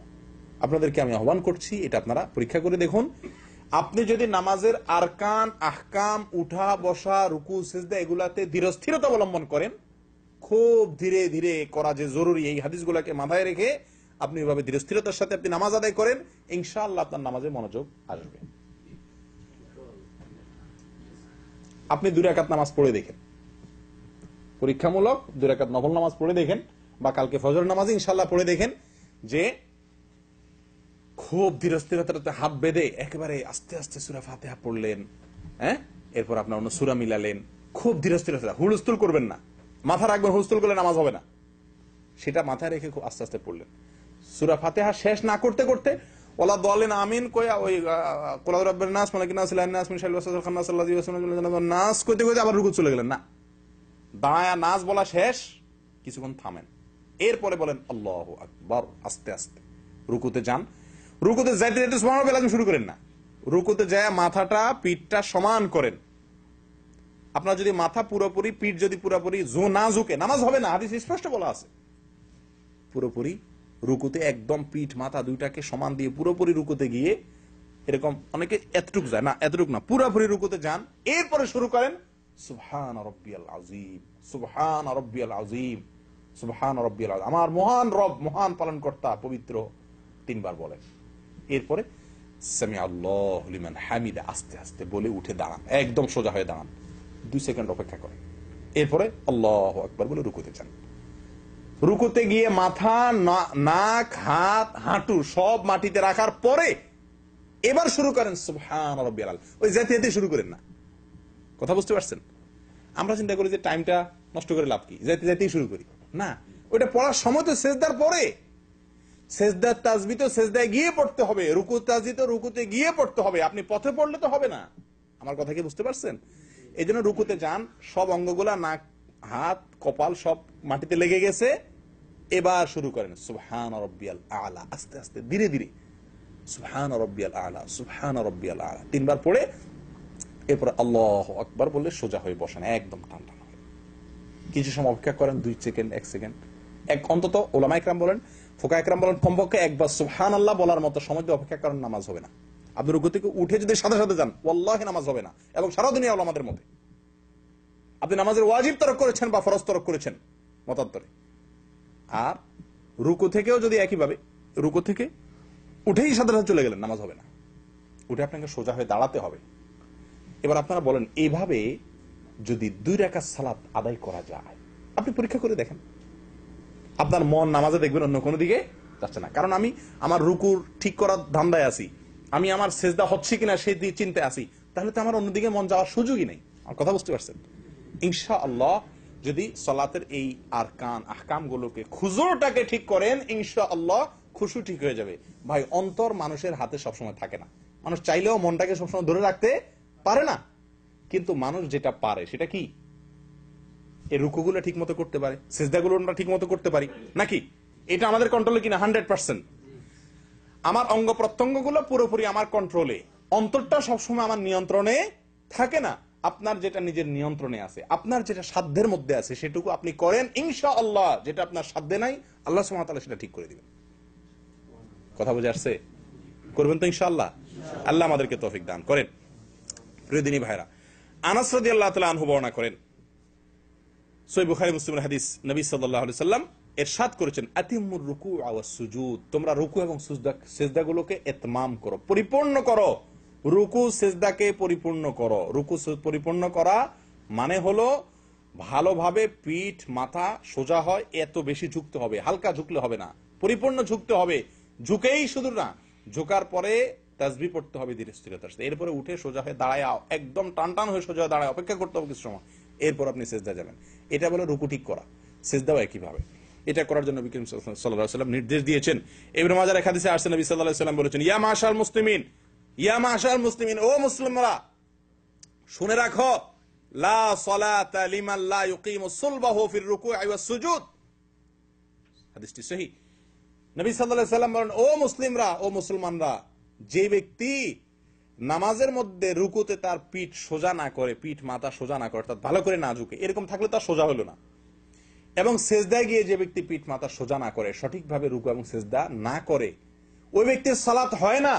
আপনাদেরকে আমি আহ্বান করছি, এটা আপনারা পরীক্ষা করে দেখুন। আপনি যদি নামাজের আরকান, আহকাম, উঠা বসা, রুকু, সিজদা এগুলাতে ধীরস্থিরতা অবলম্বন করেন, খুব ধীরে ধীরে করা যে জরুরি, এই হাদিসগুলোকে মাথায় রেখে আপনি এভাবে ধীরস্থিরতার সাথে আপনি নামাজ আদায় করেন, ইনশাআল্লাহ আপনার নামাজে মনোযোগ আসবে। আপনি 2 রাকাত নামাজ পড়ে দেখেন, পরীক্ষামূলক 2 রাকাত নফল নামাজ পড়ে দেখেন, বা কালকে ফজর নামাজ ইনশাআল্লাহ পড়ে দেখেন, যে খুব ধীরস্থিরতাতে হাত বেঁধে একেবারে আস্তে আস্তে সূরা ফাতিহা পড়লেন, হ্যাঁ, এরপর আপনার অন্য সূরা মিলালেন, খুব ধীরস্থিরতা, হুলস্থুল করবেন না, মাথা রাখবেন, হুলস্থুল করলে নামাজ হবে না, সেটা মাথায় রেখে খুব আস্তে আস্তে পড়লেন। সূরা ফাতিহা শেষ না করতে করতে ওয়ালা দাল্লিন আমিন কইয়া ওই কুল আউযু বিরাব্বিন নাস মালিকিন নাস ইলাহিন নাস মিন শাররিল ওয়াসওয়াসিল খান্নাস আল্লাযী ইউওয়াসওয়িসু ফি নাস কইতে কইতে আবার রুকু চলে গেলেন না, দাঁড়ায়া নাস বলা শেষ, কিছুক্ষণ থামেন, এরপরে বলেন আল্লাহু আকবার, আস্তে আস্তে রুকুতে যান। রুকুতে যাইতে যাইতে সুবহানাল্লাহ লাযিম শুরু করেন না, রুকুতে যায় মাথাটা পিঠটা সমান করেন। আপনার যদি মাথা পুরোপুরি, পিঠ যদি পুরোপুরি না ঝুঁকে, নামাজ হবে না, হাদিসে স্পষ্ট বলা আছে। পুরোপুরি রুকুতে একদম পিঠ মাথা দুইটাকে সমান দিয়ে পুরোপুরি রুকুতে গিয়ে, এরকম অনেকে এতটুক যায় না, এতটুক না, পুরোপুরি রুকুতে যান, এরপরে শুরু করেন সুবহান রাব্বিয়াল আযীম, সুবহান রাব্বিয়াল আযীম, সুবহান রাব্বিয়াল আযীম, আমার মহান রব, মহান পালনকর্তা পবিত্র, 3 বার বলেন। এরপরে সামি আল্লাহু লিমান হামিদা আস্তে আস্তে বলে উঠে দাঁড়ান, একদম সোজা হয়ে দাঁড়ান, 2 সেকেন্ড অপেক্ষা করেন, এরপরে আল্লাহু আকবার বলে রুকুতে যান। রুকুতে গিয়ে মাথা, নাক, হাত, হাঁটু সব মাটিতে রাখার পরে এবার শুরু করেন সুবহান রাব্বিয়াল আলা। ওই যেতে যেতে শুরু করেন না, কথা বুঝতে পারছেন? আমরা চিন্তা করি যে টাইমটা নষ্ট করে লাভ কি, যেতে যেতেই শুরু করি, না, ওইটা পড়ার সময় তো সেজদার পরে, সেজদার তাসবিহ তো সেজদায় গিয়ে পড়তে হবে, রুকু তাসবিহ তো রুকুতে গিয়ে পড়তে হবে, আপনি পথে পড়লে তো হবে না। আমার কথা কি বুঝতে পারছেন? এই জন্য রুকুতে যান, সব অঙ্গগুলা, নাক, হাত, কপাল সব মাটিতে লেগে গেছে, এবার শুরু করেন সুবহান রাব্বিয়াল আলা, আস্তে আস্তে ধীরে ধীরে সুবহান রাব্বিয়াল আলা, সুবহান রাব্বিয়াল আলা 3 বার পড়ে এরপর আল্লাহু আকবার বলে সোজা হয়ে বসেন, একদম টান টান হয়ে। কিছু সময় অপেক্ষা করেন, 2 সেকেন্ড, 1 সেকেন্ড, অন্তত উলামা ইকরাম বলেন, ফুকাহা ইকরাম বলেন, কমপক্ষে একবার সুবহানাল্লাহ বলার মতো সময় দিয়ে অপেক্ষা করেন, নামাজ হবে না। আপনি রুকু থেকে উঠে যদি সাথে সাথে যান, ওয়াল্লাহি নামাজ হবে না, এবং সারা দুনিয়া উলামাদের মতে আপনি নামাজের ওয়াজিব তরক করেছেন বা ফরজ তরক করেছেন মতান্তরে। আর রুকু থেকেও যদি একইভাবে রুকু থেকে উঠেই সাথে সাথে চলে গেলেন, নামাজ হবে না, উঠে আপনাকে সোজা হয়ে দাঁড়াতে হবে। এবার আপনারা বলেন, এইভাবে যদি 2 রাকাত সালাত আদায় করা যায়, আপনি পরীক্ষা করে দেখেন, আপনার মন নামাজে দেখবেন অন্য কোনো দিকে যাচ্ছে না। কারণ আমি আমার রুকুর ঠিক করার ধান্দায় আছি, আমি আমার সেজদা হচ্ছে কিনা সেই চিন্তায় আছি, তাহলে তো আমার অন্যদিকে মন যাওয়ার সুযোগই নেই। আমার কথা বুঝতে পারছেন? ইনশাআল্লাহ যদি সালাতের এই আরকান আহকাম গুলোকে, খুজুরটাকে ঠিক করেন, ইনশাআল্লাহ খুশু ঠিক হয়ে যাবে। ভাই, অন্তর মানুষের হাতে সবসময় থাকে না, মানুষ চাইলেও মনটাকে সবসময় ধরে রাখতে পারে না। কিন্তু মানুষ যেটা পারে সেটা কি, এই রুকুগুলো ঠিক মতো করতে পারে, সিজদাগুলো আমরা ঠিক মতো করতে পারি নাকি? এটা আমাদের কন্ট্রোলে কিনা? 100%। আমার অঙ্গ প্রত্যঙ্গগুলো পুরোপুরি আমার কন্ট্রোলে, অন্তরটা সবসময় আমার নিয়ন্ত্রণে থাকে না। আপনার যেটা নিজের নিয়ন্ত্রণে আছে, আপনার যেটা সাধ্যের মধ্যে আছে সেটুকু আপনি করেন, ইনশাআল্লাহ। যেটা আপনার সাধ্যে নাই, আল্লাহ সুবহানাহু ওয়া তাআলা সেটা ঠিক করে দিবেন। কথা বুঝে আসছে? করবেন তো ইনশাআল্লাহ? আল্লাহ আমাদেরকে তৌফিক দান করেন। প্রিয় দিনী ভাইরা, আনাস রাদিয়াল্লাহু তাআলা আনহু বর্ণনা করেন, সহিহ বুখারী মুসলিমের হাদিস, নবী সাল্লাল্লাহু আলাইহি সাল্লাম ইরশাদ করেছেন, আতিমুর রুকু ওয়াস সুজুদ, তোমরা রুকু এবং সিজদাগুলোকে ইতমাম করো, পরিপূর্ণ করো। রুকু সিজদাকে পরিপূর্ণ করো। রুকু পরিপূর্ণ করা মানে হলো ভালোভাবে পিঠ মাথা সোজা হয়, এত বেশি ঝুঁকতে হবে, হালকা ঝুঁকলে হবে না, পরিপূর্ণ ঝুঁকতে হবে। ঝুঁকেই শুধু না, ঝুঁকার পরে তাসবিহ পড়তে হবে ধীরে স্থিরতার সাথে, এরপরে উঠে সোজা হয়ে দাঁড়ায়, একদম টান টান হয়ে সোজা দাঁড়ায় অপেক্ষা করতে হবে কিছু সময়, এরপর আপনি সিজদা যাবেন। এটা বলে রুকু ঠিক করা। সিজদাও একইভাবে। এটা করার জন্য নবী করিম সাল্লাল্লাহু আলাইহি ওয়াসাল্লাম নির্দেশ দিয়েছেন। ইবনে মাজাহ এর হাদিসে আসছে, নবী সাল্লাল্লাহু আলাইহি ওয়াসাল্লাম বলেছেন, ইয়া মাশাআল মুসলিমিন, ইয়া মাশাআল মুসলিমিন, ও মুসলিমরা শুনে রাখো, লা সালাতা লিমান লা ইউকিমু সুলবাহু ফির রুকু'i ওয়াস সুজুদ। হাদিসটি সহিহ। নবী সাল্লাল্লাহু আলাইহি ওয়াসাল্লাম বলেন, ও মুসলিমরা, ও মুসলমানরা, যে ব্যক্তি নামাজের মধ্যে রুকুতে তার পিঠ সোজা না করে, পিঠ মাথা সোজা না করে, অর্থাৎ ভালো করে না ঝুঁকে, এরকম থাকলে তার সোজা হলো না। এবং সেজদায় গিয়ে যে ব্যক্তি পিঠ মাথা সোজা না করে, সঠিকভাবে রুকু এবং সেজদা না করে, ওই ব্যক্তির সালাত হয় না,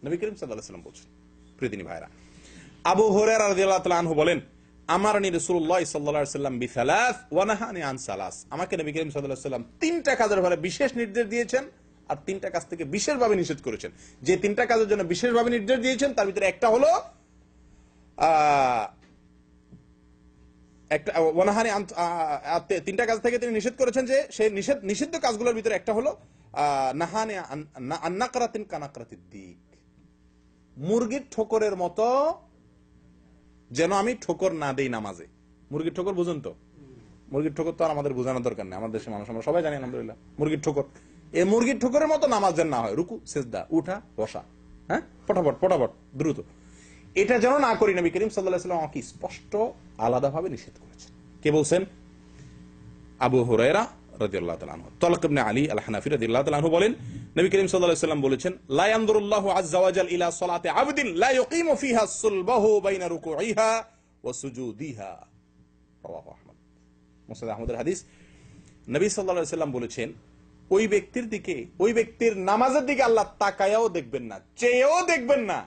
নবী করিম সাল্লাল্লাহু আলাইহি ওয়াসাল্লাম বলছেন। প্রিয় দিনী ভাইরা, আবু হুরায়রা রাদিয়াল্লাহু তাআলা আনহু বলেন, আমারনি রাসূলুল্লাহ সাল্লাল্লাহু আলাইহি ওয়াসাল্লাম বিসালাস ওয়া নাহানি আন সালাস, আমাকে নবী করিম সাল্লাল্লাহু আলাইহি ওয়াসাল্লাম তিনটা কাজের ব্যাপারে বিশেষ নির্দেশ দিয়েছেন, আর তিনটা কাজ থেকে বিশেষভাবে নিষেধ করেছেন। যে তিনটা কাজের জন্য বিশেষভাবে নির্দেশ দিয়েছেন তার ভিতরে একটা হলো তিনটা কাজ থেকে তিনি নিষেধ করেছেন, যে সেই নিষিদ্ধ কাজগুলোর ভিতরে একটা হলো নাহানি আন নাকরাতিন কানাকরাতিদ দিক, মুরগির ঠোকরের মতো যেন আমি ঠোকর না দেই নামাজে। মুরগির ঠোকর বুঝুন তো? মুরগির ঠোকর তো আর আমাদের বোঝানোর দরকার নেই, আমাদের দেশের মানুষ আমরা সবাই জানি আলহামদুলিল্লাহ মুরগির ঠোকর। এই মুরগির ঠোকরের মতো নামাজ যেন না হয়, রুকু সিজদা উঠা বসা, হ্যাঁ, ফটাফট দ্রুত, এটা যেন না করি। নবী করিম সাল্লাল্লাহু আলাইহি ওয়াসাল্লাম আমাকে স্পষ্ট আলাদাভাবে নিষেধ করেছেন। কে বলছেন? আবু হুরায়রা রাদিয়াল্লাহু তাআলা আনহু। তালক ইবনে আলী আল হানাফি রাদিয়াল্লাহু তাআলা আনহু বলেন, নবী করিম সাল্লাল্লাহু আলাইহি ওয়াসাল্লাম বলেছেন, লা ইয়ানজুরুল্লাহু আযজা ওয়া জাল ইলা সালাতি আবদিন লা ইউকিমু ফিহা সুলবাহু বাইনা রুকুইহা ওয়া সুজুদিহা। রাওয়াহু আহমদ। মুসনাদ আহমদের হাদিস। নবী সাল্লাল্লাহু আলাইহি ওয়াসাল্লাম বলেছেন, ওই ব্যক্তির দিকে, ওই ব্যক্তির নামাজের দিকে আল্লাহ তাকায়াও দেখবেন না, চেয়েও দেখবেন না,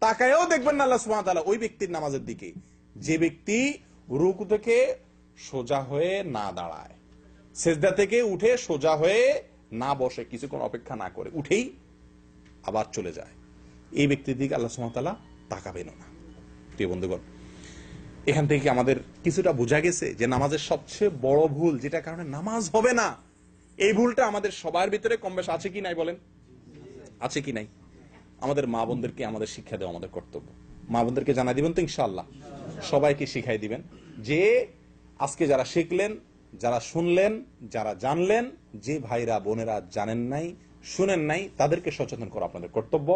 তাকায়াও দেখবেন না আল্লাহ সুবহানাহু ওয়া তাআলা ওই ব্যক্তির নামাজের দিকে, যে ব্যক্তি রুকু থেকে সোজা হয়ে না দাঁড়ায়, সিজদা থেকে উঠে সোজা হয়ে না বসে, কিছুক্ষণ অপেক্ষা না করে উঠেই আবার চলে যায়, এই ব্যক্তির দিকে আল্লাহ সুবহানাহু ওয়া তাআলা তাকাবেন না। প্রিয় বন্ধুগণ, এখান থেকে আমাদের কিছুটা বোঝা গেছে যে নামাজের সবচেয়ে বড় ভুল, যেটা কারণে নামাজ হবে না, এই ভুলটা আমাদের সবার ভিতরে কম বেশ আছে কি নাই বলেন? আছে কি নাই? আমাদের মা বোনদেরকে আমাদের শিক্ষা দেওয়া আমাদের কর্তব্য। মা বোনদেরকে জানাই দিবেন তো ইনশাআল্লাহ, সবাইকে শিখাই দিবেন, যে আজকে যারা শিখলেন, যারা শুনলেন, যারা জানলেন, যে ভাইরা বোনেরা জানেন নাই, শুনেন নাই, তাদেরকে সচেতন করা আপনাদের কর্তব্য।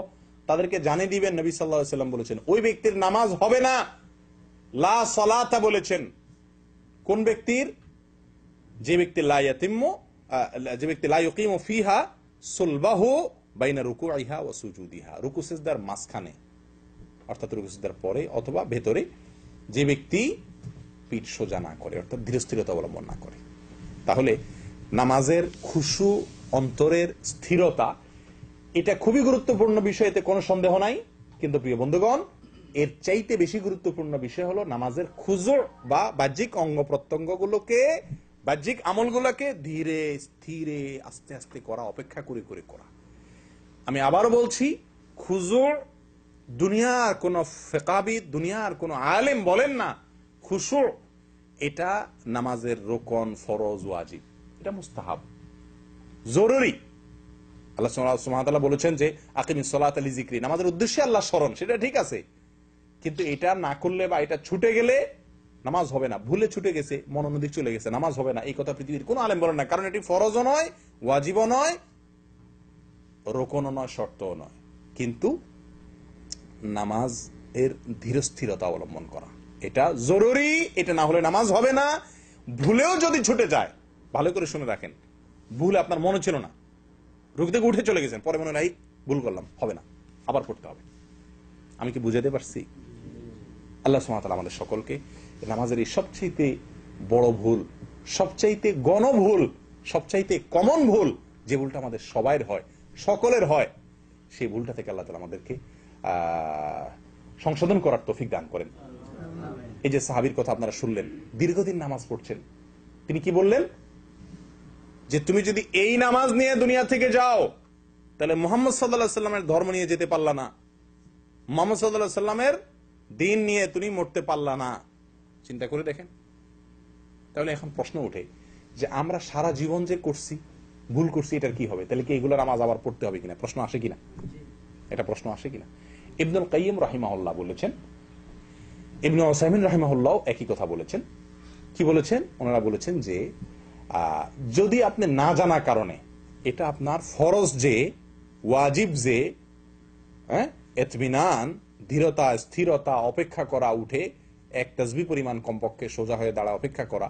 তাদেরকে জানিয়ে দিবেন, নবী সাল্লাল্লাহু আলাইহি ওয়াসাল্লাম বলেছেন ওই ব্যক্তির নামাজ হবে না, লা সালাতা বলেছেন। কোন ব্যক্তির? যে ব্যক্তি লা ইয়াতিমু, যে ব্যক্তি লা ইউকিমু ফিহা সুলবাহু বাইনা রুকুইহা ওয়া সুজুদিহা, রুকু সিজদার মাঝখানে, অর্থাৎ রুকু সিজদার পরে অথবা ভেতরে, যে ব্যক্তি পিঠ সোজা না করে, অর্থাৎ ধীরস্থিরতা অবলম্বন না করে। তাহলে নামাজের খুশু, অন্তরের স্থিরতা, এটা খুবই গুরুত্বপূর্ণ বিষয়, এতে কোনো সন্দেহ নাই। কিন্তু প্রিয় বন্ধুগণ, এর চাইতে বেশি গুরুত্বপূর্ণ বিষয় হলো নামাজের খুজু বা বাহ্যিক অঙ্গ প্রত্যঙ্গগুলোকে, বাহ্যিক আমলগুলোকে ধীরে স্থিরে আস্তে আস্তে করা, অপেক্ষা করে করে করা। আমি আবারও বলছি, খুজু দুনিয়ার কোন ফিকাহবিদ, দুনিয়ার কোন আলেম বলেন না খুশু এটা নামাজের রোকন, ফরজ, ওয়াজিব, এটা মুস্তাহাব, জরুরি। আল্লাহ সুবহানাহু ওয়া তাআলা বলেছেন যে আকিমিস সালাতা লিযিকরি, নামাজের উদ্দেশ্যে আল্লাহ স্মরণ, সেটা ঠিক আছে, কিন্তু এটা না করলে বা এটা ছুটে গেলে নামাজ হবে না। ভুলে ছুটে গেছে, মনোনদিক চলে গেছে, নামাজ হবে না, এই কথা পৃথিবীর কোন আলেম বলেন না। কারণ এটি ফরজও নয়, ওয়াজিবও নয়, রোকনও নয়, শর্তও নয়। কিন্তু নামাজ এর ধীরস্থিরতা অবলম্বন করা, এটা জরুরি। এটা না হলে নামাজ হবে না। ভুলেও যদি ছুটে যায়, ভালো করে শুনে রাখেন, ভুল আপনার মনে ছিল না, রুকু থেকে উঠে চলে গেছেন, পরে মনে হয় ভুল করলাম, হবে না, আবার পড়তে হবে। আমি কি বুঝাতে পারছি? আল্লাহ সুবহানাহু ওয়া তাআলা আমাদের সকলকে নামাজের এই সবচাইতে বড় ভুল, সবচাইতে গণভুল, সবচাইতে কমন ভুল, যে ভুলটা আমাদের সবাইয়ের হয়, সকলের হয়, সেই ভুলটা থেকে আল্লাহ তাআলা আমাদেরকে সংশোধন করার তৌফিক দান করেন। এই যে সাহাবীর কথা আপনারা শুনলেন, দীর্ঘদিন নামাজ পড়ছেন, তিনি কি বললেন? যে তুমি যদি এই নামাজ নিয়ে দুনিয়া থেকে যাও, তাহলে মুহাম্মদ সাল্লাল্লাহু আলাইহি সাল্লামের ধর্ম নিয়ে যেতে পারলা না, মুহাম্মদ সাল্লাল্লাহু আলাইহি সাল্লামের দিন নিয়ে তুমি মরতে পারলা না। চিন্তা করে দেখেন। তাহলে এখন প্রশ্ন ওঠে যে আমরা সারা জীবন যে করছি, ভুল করছি, এটার কি হবে? তাহলে কি এগুলো নামাজ আবার পড়তে হবে কিনা? প্রশ্ন আসে কিনা? এটা প্রশ্ন আসে কিনা? ইবনুল কাইয়িম রাহিমাহুল্লাহ বলেছেন, ইবনে উসাইমিন রাহিমাহুল্লাহ একই কথা বলেছেন। কি বলেছেন? ওনারা বলেছেন যে যদি আপনি না জানা কারণে, এটা আপনার ফরজ যে, ওয়াজিব যে, ইতমিনান, ধীরতা, স্থিরতা, অপেক্ষা করা, উঠে এক তাসবিহ পরিমাণ কমপক্ষে সোজা হয়ে দাঁড়া অপেক্ষা করা,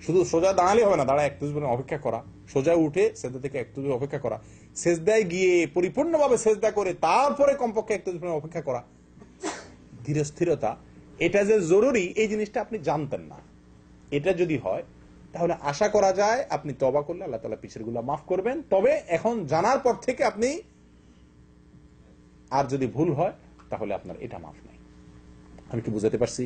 শুধু সোজা দাঁড়ালে হবে না, দাঁড়া এক তাসবিহ পরিমাণ অপেক্ষা করা, সোজা উঠে সেজদা থেকে এক তাসবিহ অপেক্ষা করা, সেজদায় গিয়ে পরিপূর্ণভাবে সেজদা করে তারপরে কমপক্ষে এক তাসবিহ পরিমাণ অপেক্ষা করা, ধীর স্থিরতা, এটা যে জরুরি এই জিনিসটা আপনি জানতেন না। এটা যদি হয় তাহলে আশা করা যায় আপনি তওবা করলে আল্লাহ তাআলা পিছের গুলো মাফ করবেন। তবে এখন জানার পর থেকে আপনি, আর যদি ভুল হয় তাহলে আপনার এটা মাফ নাই। আমি কি বুঝাতে পারছি?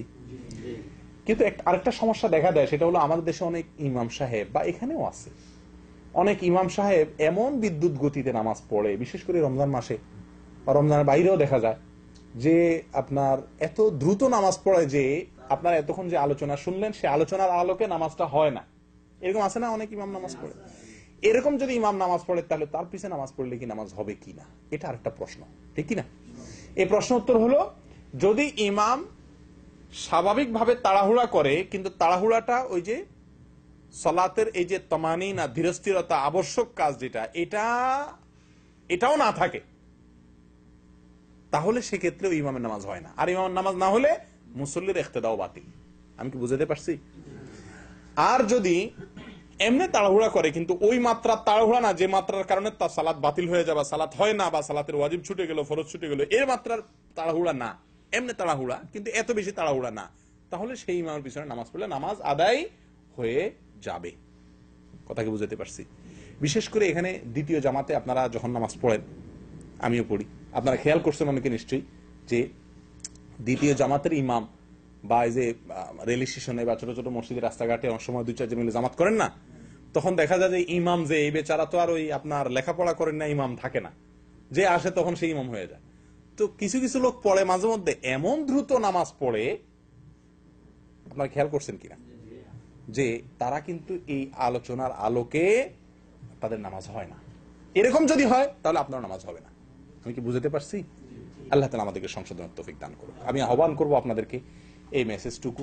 কিন্তু আরেকটা সমস্যা দেখা দেয়, সেটা হলো আমাদের দেশে অনেক ইমাম সাহেব, বা এখানেও আছে অনেক ইমাম সাহেব, এমন বিদ্যুৎ গতিতে নামাজ পড়ে, বিশেষ করে রমজান মাসে বা রমজানের বাইরেও দেখা যায়, যে আপনার এত দ্রুত নামাজ পড়ে যে আপনার এতক্ষণ যে আলোচনা শুনলেন, সে আলোচনার আলোকে নামাজটা হয় না। এরকম আছে না অনেক ইমাম নামাজ পড়ে? এরকম যদি ইমাম নামাজ পড়ে, তাহলে তার পিছনে নামাজ পড়লে কি নামাজ হবে কিনা, এটা আরেকটা প্রশ্ন, ঠিক কিনা? এই প্রশ্ন উত্তর হলো, যদি ইমাম স্বাভাবিকভাবে তাড়াহুড়া করে, কিন্তু তাড়াহুড়াটা ওই যে সালাতের এই যে তমানিনা, ধীরস্থিরতা, আবশ্যক কাজ যেটা, এটাও না থাকে, তাহলে সেক্ষেত্রে ইমামের নামাজ হয় না। আর ইমামের নামাজ না হলে মুসল্লির ইক্তেদাও বাতিল। আমি কি বুঝাতে পারছি? আর যদি এমনি তাড়াহুড়া করে, কিন্তু ওই মাত্রা তাড়াহুড়া না যে মাত্রার কারণে তার সালাত বাতিল হয়ে যাবে, সালাত হয় না, বা সালাতের ওয়াজিব ছুটে গেল, ফরজ ছুটে গেল, এর মাত্রার তাড়াহুড়া না, এমনি তাড়াহুড়া কিন্তু এত বেশি তাড়াহুড়া না, তাহলে সেই ইমামের পিছনে নামাজ পড়লে নামাজ আদায় হয়ে যাবে। কথা কি বুঝাতে পারছি? বিশেষ করে এখানে দ্বিতীয় জামাতে আপনারা যখন নামাজ পড়েন, আমিও পড়ি, আপনারা খেয়াল করছেন অনেকে নিশ্চয়ই, যে দ্বিতীয় জামাতের ইমাম বা এই যে রেল স্টেশনে বা ছোট ছোট মসজিদের রাস্তাঘাটে অনেক সময় 2-4 জন মিলে জামাত করেন না, তখন দেখা যায় যে ইমাম যে, এই বেচারা তো আর ওই আপনার লেখাপড়া করেন না, ইমাম থাকে না, যে আসে তখন সেই ইমাম হয়ে যায়। তো কিছু কিছু লোক পড়ে মাঝে মধ্যে, এমন দ্রুত নামাজ পড়ে, আপনারা খেয়াল করছেন কিনা, যে তারা কিন্তু এই আলোচনার আলোকে তাদের নামাজ হয় না। এরকম যদি হয় তাহলে আপনার নামাজ হবে না। আমি কি বুঝতে পারছি? আল্লাহ তাআলা আমাদেরকে সংশোধনের তৌফিক দান করুন। আমি আহ্বান করব আপনাদেরকে, এই মেসেজটুকু,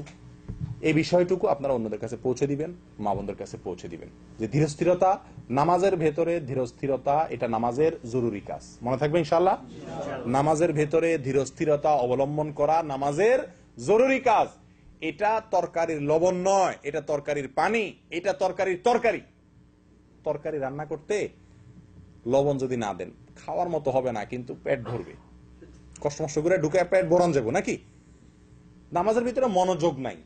এই বিষয়টুকু আপনারা অন্যদের কাছে পৌঁছে দিবেন, মা বোনদের কাছে পৌঁছে দিবেন, যে ধীরস্থিরতা, নামাজের ভেতরে ধীরস্থিরতা, এটা নামাজের জরুরি কাজ। মনে থাকবে ইনশাআল্লাহ? নামাজের ভেতরে ধীরস্থিরতা অবলম্বন করা নামাজের জরুরি কাজ। এটা তরকারির লবণ নয়, এটা তরকারির পানি, এটা তরকারির তরকারি। তরকারি রান্না করতে লবণ যদি না দেন, খাওয়ার মতো হবে না, কিন্তু পেট ভরবে, কষ্ট মষ্ট করে ঢুকে পেট ভরান যাবো নাকি? নামাজের ভিতরে মনোযোগ নাই,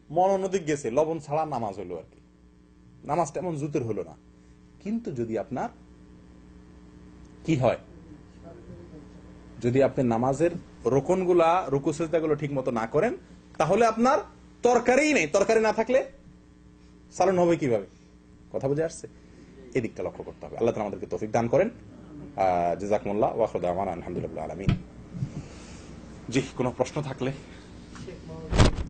মন অন্যদিক গেছে, লবণ ছাড়া নামাজ হলো আর কি, নামাজটা এমন জুতের হলো না। কিন্তু যদি আপনার কি হয়, যদি আপনি নামাজের রোকনগুলা, রুকু সিজদাগুলো ঠিক মতো না করেন, তাহলে আপনার তরকারিই নেই। তরকারি না থাকলে সালান হবে কিভাবে? কথা বুঝে আসছে? এই দিকটা লক্ষ্য করতে হবে। আল্লাহ তাআলা আমাদেরকে তৌফিক দান করেন। জাযাকুমুল্লাহ ওয়া আখিরু দাওয়ানা আলহামদুলিল্লাহি রাব্বিল আলামিন। জি, কোনো প্রশ্ন থাকলে।